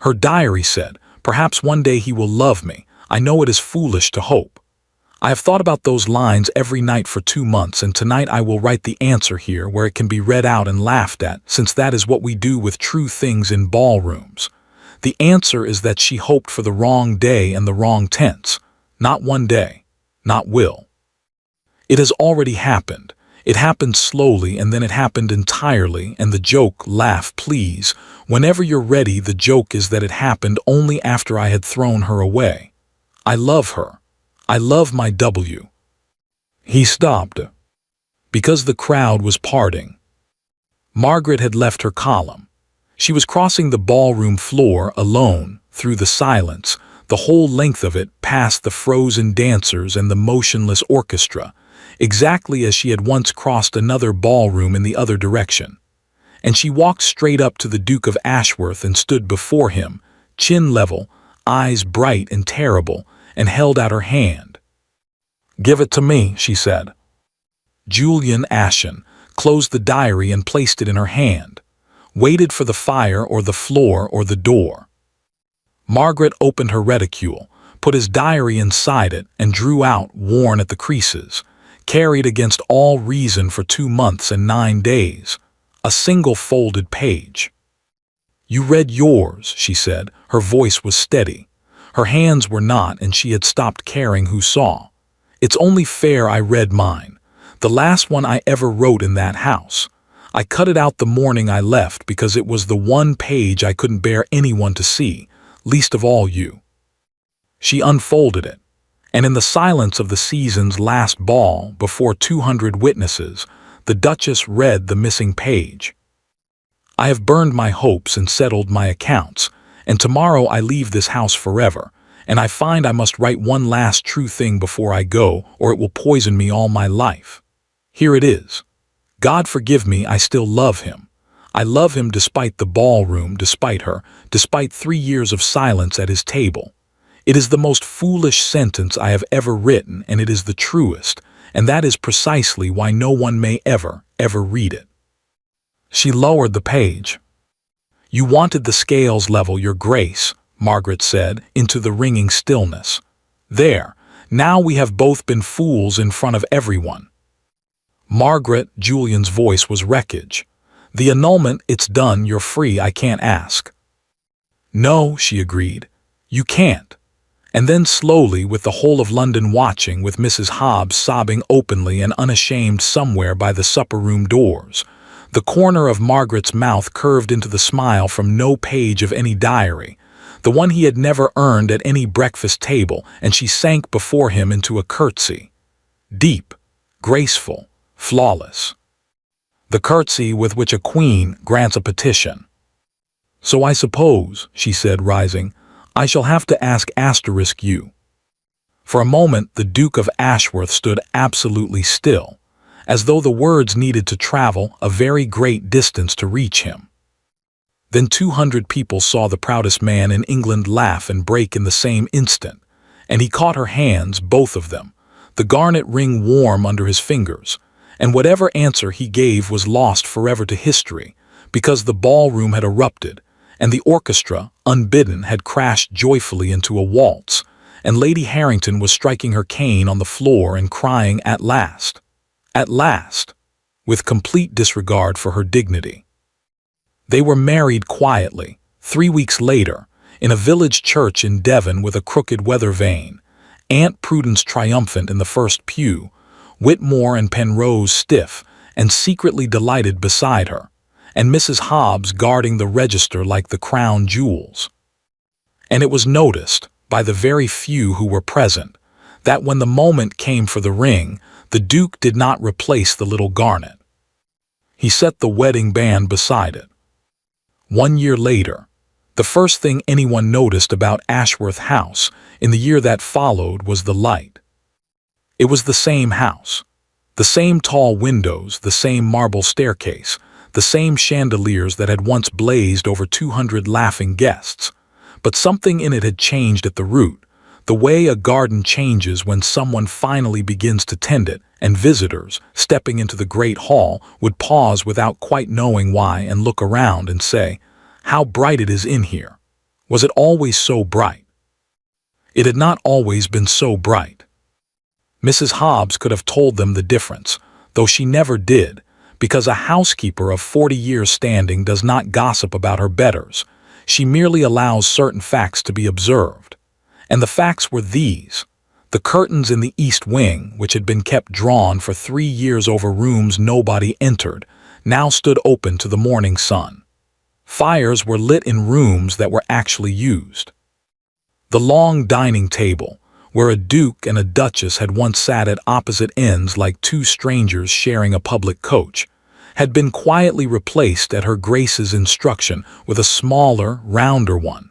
Her diary said, perhaps one day he will love me. I know it is foolish to hope. I have thought about those lines every night for 2 months, and tonight I will write the answer here where it can be read out and laughed at, since that is what we do with true things in ballrooms. The answer is that she hoped for the wrong day and the wrong tense. Not one day. Not will. It has already happened. It happened slowly, and then it happened entirely, and the joke, laugh please, whenever you're ready, the joke is that it happened only after I had thrown her away. I love her. I love my W. He stopped, because the crowd was parting. Margaret had left her column. She was crossing the ballroom floor alone, through the silence, the whole length of it, past the frozen dancers and the motionless orchestra, exactly as she had once crossed another ballroom in the other direction. And she walked straight up to the Duke of Ashworth and stood before him, chin level, eyes bright and terrible, and held out her hand. "Give it to me," she said. Julian, ashen, closed the diary and placed it in her hand, waited for the fire or the floor or the door. Margaret opened her reticule, put his diary inside it, and drew out, worn at the creases, carried against all reason for 2 months and 9 days, a single folded page. "You read yours," she said. Her voice was steady. Her hands were not, and she had stopped caring who saw. "It's only fair I read mine, the last one I ever wrote in that house. I cut it out the morning I left because it was the one page I couldn't bear anyone to see, least of all you." She unfolded it, and in the silence of the season's last ball, before 200 witnesses, the Duchess read the missing page. "I have burned my hopes and settled my accounts, and tomorrow I leave this house forever, and I find I must write one last true thing before I go, or it will poison me all my life. Here it is. God forgive me, I still love him. I love him despite the ballroom, despite her, despite 3 years of silence at his table. It is the most foolish sentence I have ever written, and it is the truest, and that is precisely why no one may ever read it. She lowered the page. You wanted the scales level, Your Grace, Margaret said, into the ringing stillness. There, now we have both been fools in front of everyone. Margaret, Julian's voice was wreckage. The annulment, it's done, you're free, I can't ask. No, she agreed. You can't. And then slowly, with the whole of London watching, with Mrs. Hobbs sobbing openly and unashamed somewhere by the supper-room doors, the corner of Margaret's mouth curved into the smile from no page of any diary, the one he had never earned at any breakfast table, and she sank before him into a curtsy. Deep, graceful, flawless. The curtsy with which a queen grants a petition. So I suppose, she said, rising, I shall have to ask you. For a moment the Duke of Ashworth stood absolutely still, as though the words needed to travel a very great distance to reach him. Then 200 people saw the proudest man in England laugh and break in the same instant, and he caught her hands, both of them, the garnet ring warm under his fingers, and whatever answer he gave was lost forever to history, because the ballroom had erupted, and the orchestra, unbidden, had crashed joyfully into a waltz, and Lady Harrington was striking her cane on the floor and crying, at last, with complete disregard for her dignity. They were married quietly, 3 weeks later, in a village church in Devon with a crooked weather vane, Aunt Prudence triumphant in the first pew, Whitmore and Penrose stiff and secretly delighted beside her, and Mrs. Hobbs guarding the register like the crown jewels. And it was noticed, by the very few who were present, that when the moment came for the ring, the Duke did not replace the little garnet. He set the wedding band beside it. 1 year later, the first thing anyone noticed about Ashworth House in the year that followed was the light. It was the same house, the same tall windows, the same marble staircase, the same chandeliers that had once blazed over 200 laughing guests, but something in it had changed at the root, the way a garden changes when someone finally begins to tend it, and visitors, stepping into the great hall, would pause without quite knowing why and look around and say, "How bright it is in here! Was it always so bright?" It had not always been so bright. Mrs. Hobbs could have told them the difference, though she never did, because a housekeeper of 40 years' standing does not gossip about her betters. She merely allows certain facts to be observed. And the facts were these. The curtains in the east wing, which had been kept drawn for 3 years over rooms nobody entered, now stood open to the morning sun. Fires were lit in rooms that were actually used. The long dining table, where a duke and a duchess had once sat at opposite ends like two strangers sharing a public coach, had been quietly replaced at her Grace's instruction with a smaller, rounder one,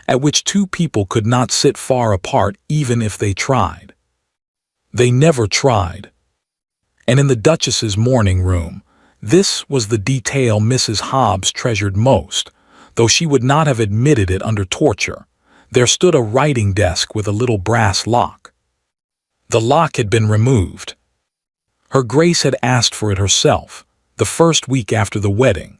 at which two people could not sit far apart even if they tried. They never tried. And in the Duchess's morning room, this was the detail Mrs. Hobbs treasured most, though she would not have admitted it under torture. There stood a writing desk with a little brass lock. The lock had been removed. Her Grace had asked for it herself, the first week after the wedding.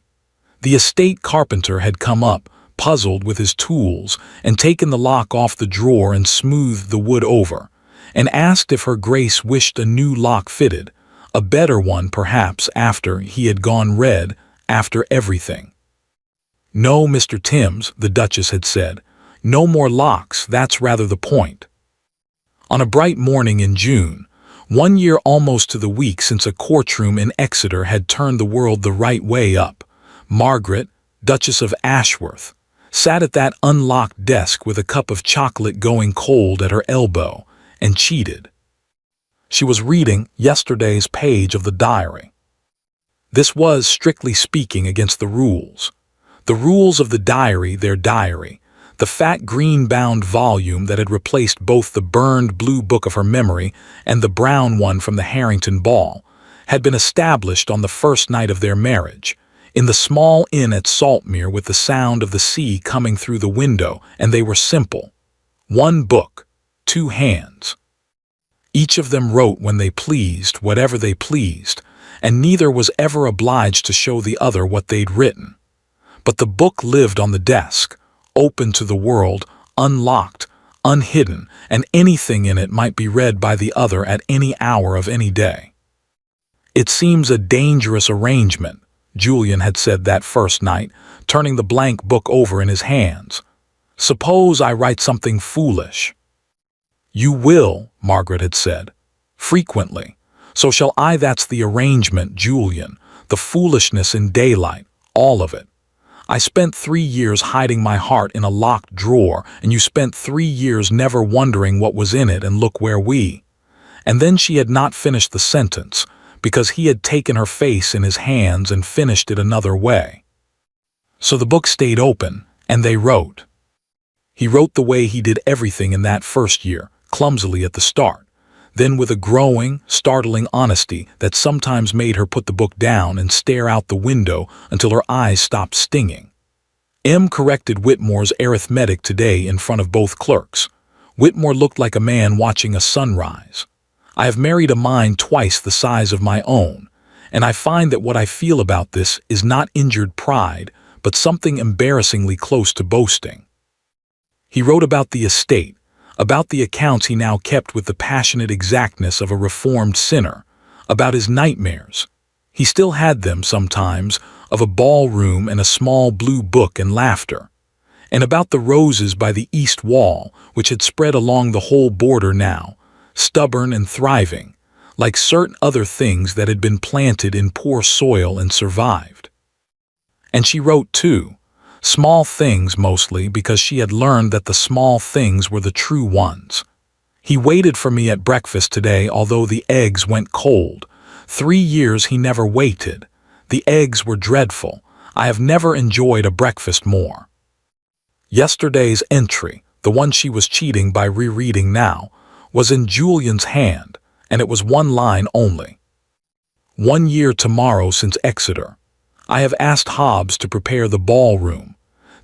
The estate carpenter had come up, puzzled with his tools, and taken the lock off the drawer and smoothed the wood over, and asked if her Grace wished a new lock fitted, a better one perhaps after he had gone red, after everything. "No, Mr. Timms," the Duchess had said, "no more locks, that's rather the point." On a bright morning in June, 1 year almost to the week since a courtroom in Exeter had turned the world the right way up, Margaret, Duchess of Ashworth, sat at that unlocked desk with a cup of chocolate going cold at her elbow, and cheated. She was reading yesterday's page of the diary. This was, strictly speaking, against the rules. The rules of the diary, their diary, The fat green-bound volume that had replaced both the burned blue book of her memory and the brown one from the Harrington ball, had been established on the first night of their marriage, in the small inn at Saltmere, with the sound of the sea coming through the window, and they were simple. One book, two hands. Each of them wrote when they pleased, whatever they pleased, and neither was ever obliged to show the other what they'd written. But the book lived on the desk, open to the world, unlocked, unhidden, and anything in it might be read by the other at any hour of any day. "It seems a dangerous arrangement," Julian had said that first night, turning the blank book over in his hands. "Suppose I write something foolish?" "You will," Margaret had said. "Frequently. So shall I. That's the arrangement, Julian. The foolishness in daylight, all of it. I spent 3 years hiding my heart in a locked drawer, and you spent 3 years never wondering what was in it, and look where we—" And then she had not finished the sentence, because he had taken her face in his hands and finished it another way. So the book stayed open, and they wrote. He wrote the way he did everything in that first year, clumsily at the start, then with a growing, startling honesty that sometimes made her put the book down and stare out the window until her eyes stopped stinging. M corrected Whitmore's arithmetic today in front of both clerks. Whitmore looked like a man watching a sunrise. "I have married a mind twice the size of my own, and I find that what I feel about this is not injured pride, but something embarrassingly close to boasting." He wrote about the estate, about the accounts he now kept with the passionate exactness of a reformed sinner, about his nightmares. He still had them sometimes, of a ballroom and a small blue book and laughter, and about the roses by the east wall, which had spread along the whole border now, stubborn and thriving, like certain other things that had been planted in poor soil and survived. And she wrote too, small things mostly, because she had learned that the small things were the true ones. "He waited for me at breakfast today, although the eggs went cold. 3 years he never waited. The eggs were dreadful. I have never enjoyed a breakfast more." Yesterday's entry, the one she was cheating by rereading now, was in Julian's hand, and it was one line only. "1 year tomorrow since Exeter. I have asked Hobbs to prepare the ballroom.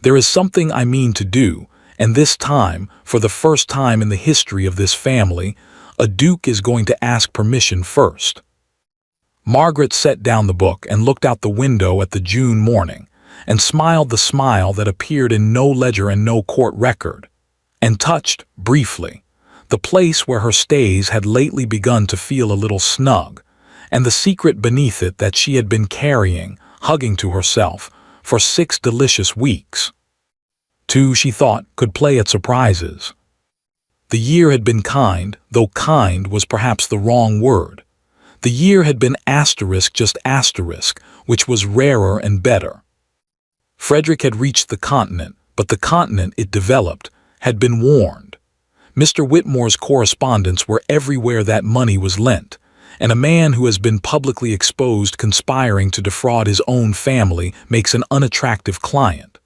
There is something I mean to do, and this time, for the first time in the history of this family, a duke is going to ask permission first." Margaret set down the book and looked out the window at the June morning, and smiled the smile that appeared in no ledger and no court record, and touched, briefly, the place where her stays had lately begun to feel a little snug, and the secret beneath it that she had been carrying, hugging to herself, for 6 delicious weeks. 2, she thought, could play at surprises. The year had been kind, though kind was perhaps the wrong word. The year had been asterisk, just asterisk, which was rarer and better. Frederick had reached the continent, but the continent, it developed, had been warned. Mr. Whitmore's correspondents were everywhere that money was lent, and a man who has been publicly exposed conspiring to defraud his own family makes an unattractive client.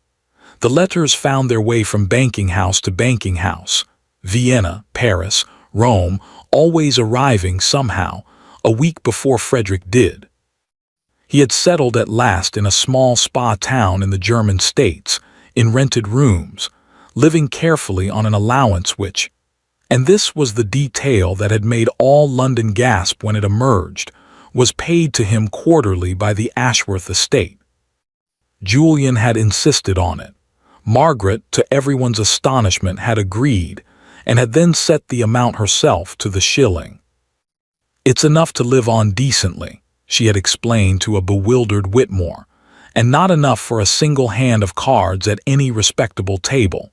The letters found their way from banking house to banking house, Vienna, Paris, Rome, always arriving somehow, a week before Frederick did. He had settled at last in a small spa town in the German states, in rented rooms, living carefully on an allowance which, and this was the detail that had made all London gasp when it emerged, was paid to him quarterly by the Ashworth estate. Julian had insisted on it. Margaret, to everyone's astonishment, had agreed, and had then set the amount herself to the shilling. "It's enough to live on decently," she had explained to a bewildered Whitmore, "and not enough for a single hand of cards at any respectable table.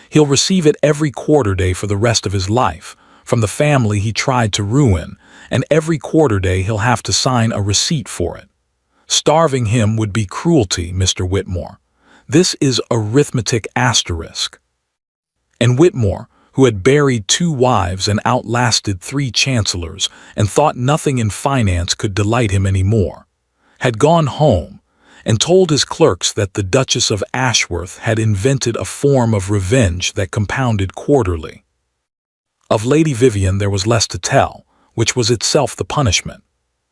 He'll receive it every quarter-day for the rest of his life, from the family he tried to ruin, and every quarter-day he'll have to sign a receipt for it. Starving him would be cruelty, Mr. Whitmore. This is arithmetic asterisk." And Whitmore, who had buried 2 wives and outlasted 3 chancellors and thought nothing in finance could delight him any more, had gone home, and told his clerks that the Duchess of Ashworth had invented a form of revenge that compounded quarterly. Of Lady Vivian there was less to tell, which was itself the punishment.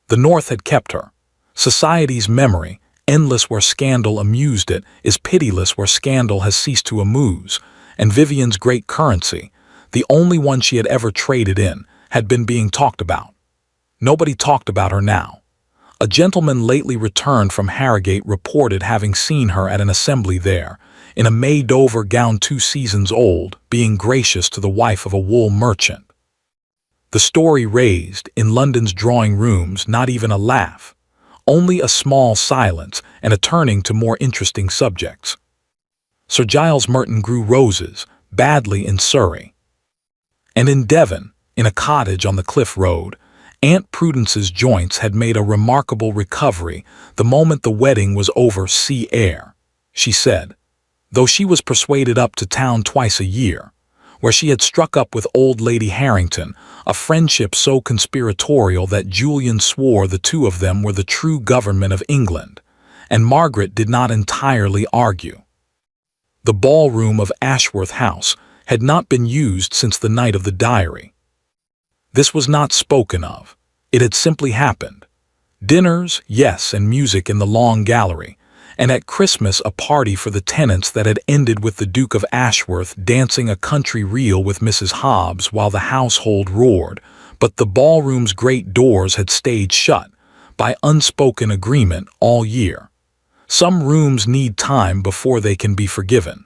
The North had kept her. Society's memory, endless where scandal amused it, is pitiless where scandal has ceased to amuse, and Vivian's great currency, the only one she had ever traded in, had been being talked about. Nobody talked about her now. A gentleman lately returned from Harrogate reported having seen her at an assembly there, in a made-over gown 2 seasons old, being gracious to the wife of a wool merchant. The story raised, in London's drawing rooms, not even a laugh, only a small silence and a turning to more interesting subjects. Sir Giles Merton grew roses, badly in Surrey. And in Devon, in a cottage on the Cliff Road, Aunt Prudence's joints had made a remarkable recovery the moment the wedding was over. Sea air, she said, though she was persuaded up to town twice a year, where she had struck up with old Lady Harrington, a friendship so conspiratorial that Julian swore the two of them were the true government of England, and Margaret did not entirely argue. The ballroom of Ashworth House had not been used since the night of the diary. This was not spoken of. It had simply happened. Dinners, yes, and music in the long gallery, and at Christmas a party for the tenants that had ended with the Duke of Ashworth dancing a country reel with Mrs. Hobbs while the household roared, but the ballroom's great doors had stayed shut, by unspoken agreement, all year. Some rooms need time before they can be forgiven.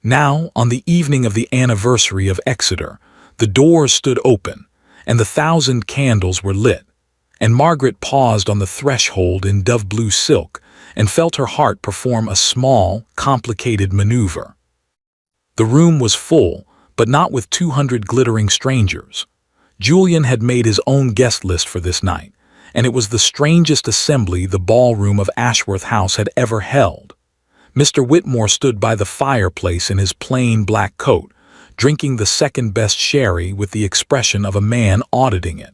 Now, on the evening of the anniversary of Exeter, the doors stood open, and the 1,000 candles were lit, and Margaret paused on the threshold in dove-blue silk and felt her heart perform a small, complicated maneuver. The room was full, but not with 200 glittering strangers. Julian had made his own guest list for this night, and it was the strangest assembly the ballroom of Ashworth House had ever held. Mr. Whitmore stood by the fireplace in his plain black coat, drinking the second-best sherry with the expression of a man auditing it.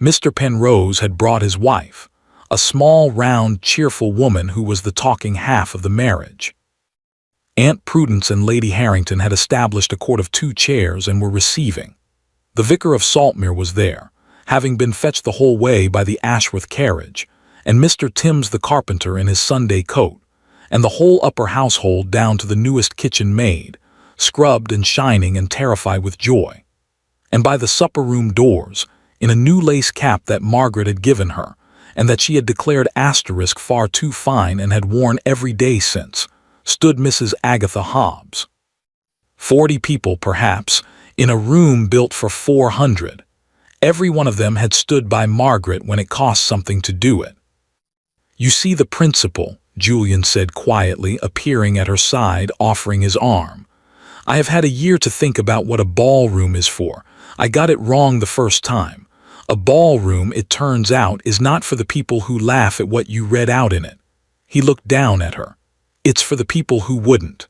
Mr. Penrose had brought his wife, a small, round, cheerful woman who was the talking half of the marriage. Aunt Prudence and Lady Harrington had established a court of 2 chairs and were receiving. The Vicar of Saltmere was there, having been fetched the whole way by the Ashworth carriage, and Mr. Timms the carpenter in his Sunday coat, and the whole upper household down to the newest kitchen maid, scrubbed and shining and terrified with joy. And by the supper-room doors, in a new lace cap that Margaret had given her, and that she had declared asterisk far too fine and had worn every day since, stood Mrs. Agatha Hobbs. 40 people, perhaps, in a room built for 400. Every one of them had stood by Margaret when it cost something to do it. "You see the principle," Julian said quietly, appearing at her side, offering his arm. "I have had a year to think about what a ballroom is for. I got it wrong the first time. A ballroom, it turns out, is not for the people who laugh at what you read out in it." He looked down at her. "It's for the people who wouldn't."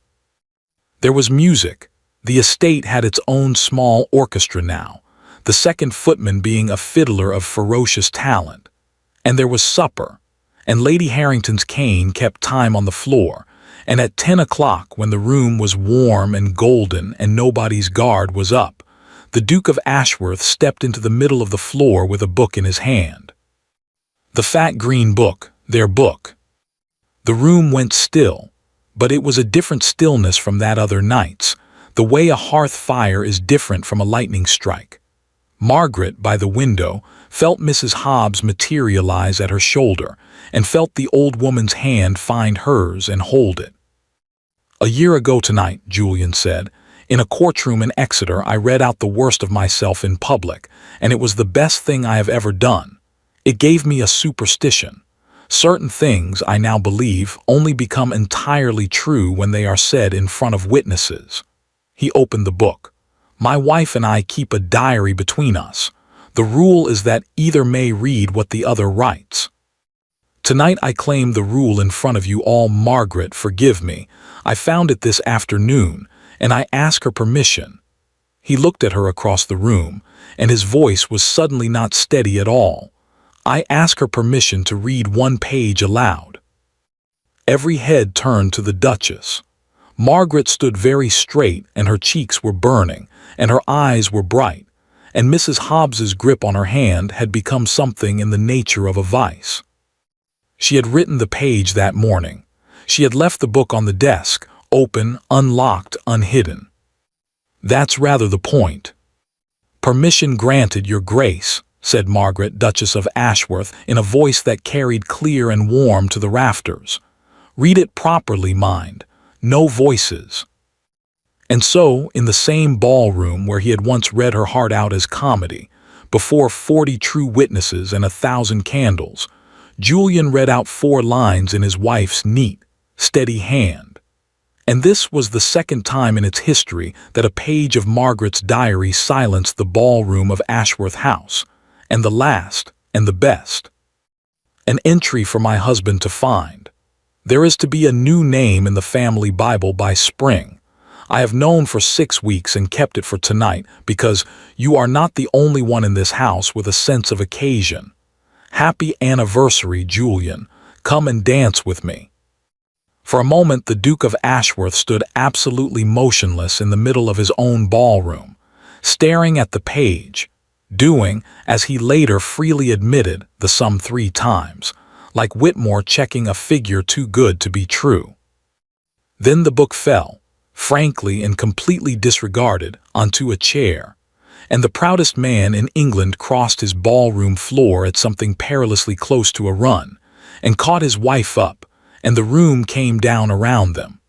There was music. The estate had its own small orchestra now, the second footman being a fiddler of ferocious talent. And there was supper, and Lady Harrington's cane kept time on the floor, and at 10 o'clock, when the room was warm and golden and nobody's guard was up, the Duke of Ashworth stepped into the middle of the floor with a book in his hand. The fat green book, their book. The room went still, but it was a different stillness from that other night's, the way a hearth fire is different from a lightning strike. Margaret, by the window, felt Mrs. Hobbs materialize at her shoulder, and felt the old woman's hand find hers and hold it. "A year ago tonight," Julian said, "in a courtroom in Exeter I read out the worst of myself in public, and it was the best thing I have ever done. It gave me a superstition. Certain things, I now believe, only become entirely true when they are said in front of witnesses." He opened the book. "My wife and I keep a diary between us. The rule is that either may read what the other writes. Tonight I claim the rule in front of you all. Margaret, forgive me. I found it this afternoon, and I ask her permission." He looked at her across the room, and his voice was suddenly not steady at all. "I ask her permission to read one page aloud." Every head turned to the Duchess. Margaret stood very straight, and her cheeks were burning, and her eyes were bright, and Mrs. Hobbs's grip on her hand had become something in the nature of a vice. She had written the page that morning. She had left the book on the desk, open, unlocked, unhidden. "That's rather the point." "Permission granted, Your Grace," said Margaret, Duchess of Ashworth, in a voice that carried clear and warm to the rafters. "Read it properly, mind. No voices." And so, in the same ballroom where he had once read her heart out as comedy, before 40 true witnesses and 1,000 candles, Julian read out 4 lines in his wife's neat, steady hand. And this was the second time in its history that a page of Margaret's diary silenced the ballroom of Ashworth House, and the last, and the best. An entry for my husband to find. There is to be a new name in the family Bible by spring. I have known for 6 weeks and kept it for tonight because you are not the only one in this house with a sense of occasion. Happy anniversary, Julian. Come and dance with me. For a moment the Duke of Ashworth stood absolutely motionless in the middle of his own ballroom, staring at the page, doing, as he later freely admitted, the sum 3 times, like Whitmore checking a figure too good to be true. Then the book fell, frankly and completely disregarded, onto a chair, and the proudest man in England crossed his ballroom floor at something perilously close to a run, and caught his wife up, and the room came down around them.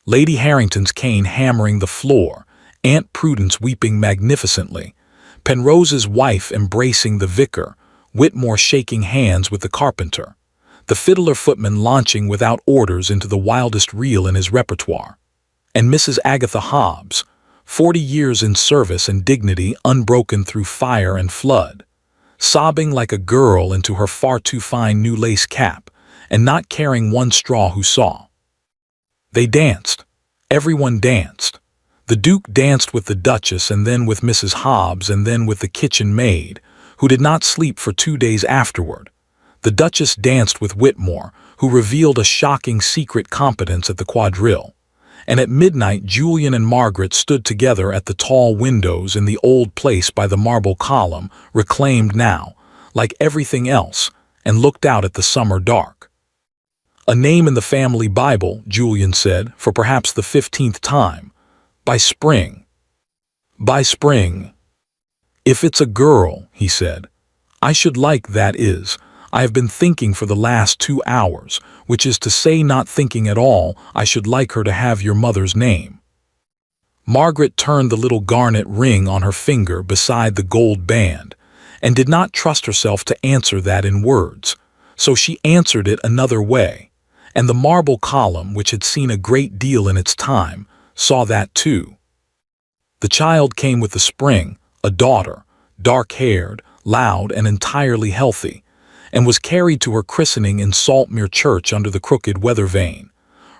Lady Harrington's cane hammering the floor, Aunt Prudence weeping magnificently, Penrose's wife embracing the vicar, Whitmore shaking hands with the carpenter, the fiddler footman launching without orders into the wildest reel in his repertoire, and Mrs. Agatha Hobbs, 40 years in service and dignity unbroken through fire and flood, sobbing like a girl into her far too fine new lace cap, and not caring one straw who saw. They danced. Everyone danced. The Duke danced with the Duchess, and then with Mrs. Hobbs, and then with the kitchen maid, who did not sleep for 2 days afterward. The Duchess danced with Whitmore, who revealed a shocking secret competence at the quadrille. And at midnight Julian and Margaret stood together at the tall windows in the old place by the marble column, reclaimed now, like everything else, and looked out at the summer dark. "A name in the family Bible," Julian said, for perhaps the 15th time. "By spring. By spring. If it's a girl," he said, "I should like, that is, I have been thinking for the last 2 hours, which is to say not thinking at all, I should like her to have your mother's name." Margaret turned the little garnet ring on her finger beside the gold band, and did not trust herself to answer that in words, so she answered it another way, and the marble column, which had seen a great deal in its time, saw that too. The child came with the spring, a daughter, dark-haired, loud, and entirely healthy, and was carried to her christening in Saltmere Church under the crooked weather vane,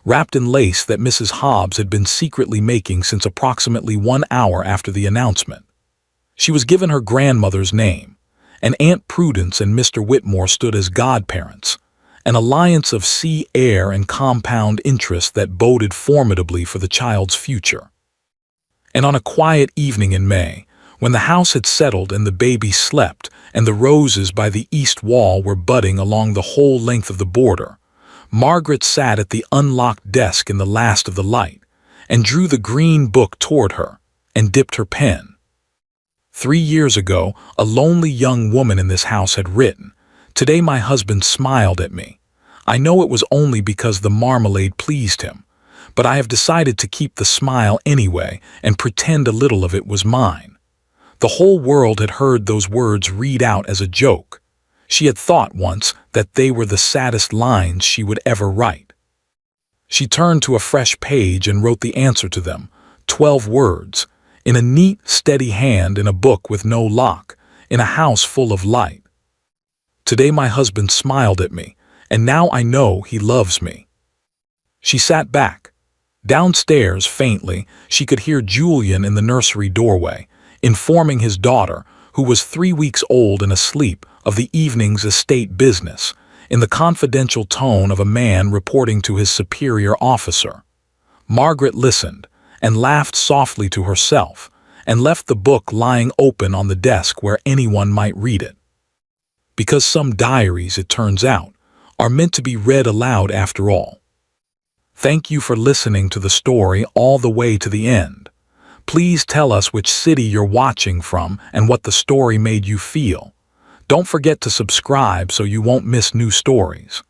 wrapped in lace that Mrs. Hobbs had been secretly making since approximately 1 hour after the announcement. She was given her grandmother's name, and Aunt Prudence and Mr. Whitmore stood as godparents, an alliance of sea, air, and compound interest that boded formidably for the child's future. And on a quiet evening in May, when the house had settled and the baby slept, and the roses by the east wall were budding along the whole length of the border, Margaret sat at the unlocked desk in the last of the light, and drew the green book toward her, and dipped her pen. 3 years ago, a lonely young woman in this house had written, "Today my husband smiled at me. I know it was only because the marmalade pleased him, but I have decided to keep the smile anyway and pretend a little of it was mine." The whole world had heard those words read out as a joke. She had thought once that they were the saddest lines she would ever write. She turned to a fresh page and wrote the answer to them, 12 words, in a neat, steady hand, in a book with no lock, in a house full of light. "Today my husband smiled at me, and now I know he loves me." She sat back. Downstairs, faintly, she could hear Julian in the nursery doorway, informing his daughter, who was 3 weeks old and asleep, of the evening's estate business, in the confidential tone of a man reporting to his superior officer. Margaret listened and laughed softly to herself and left the book lying open on the desk where anyone might read it. Because some diaries, it turns out, are meant to be read aloud after all. Thank you for listening to the story all the way to the end. Please tell us which city you're watching from and what the story made you feel. Don't forget to subscribe so you won't miss new stories.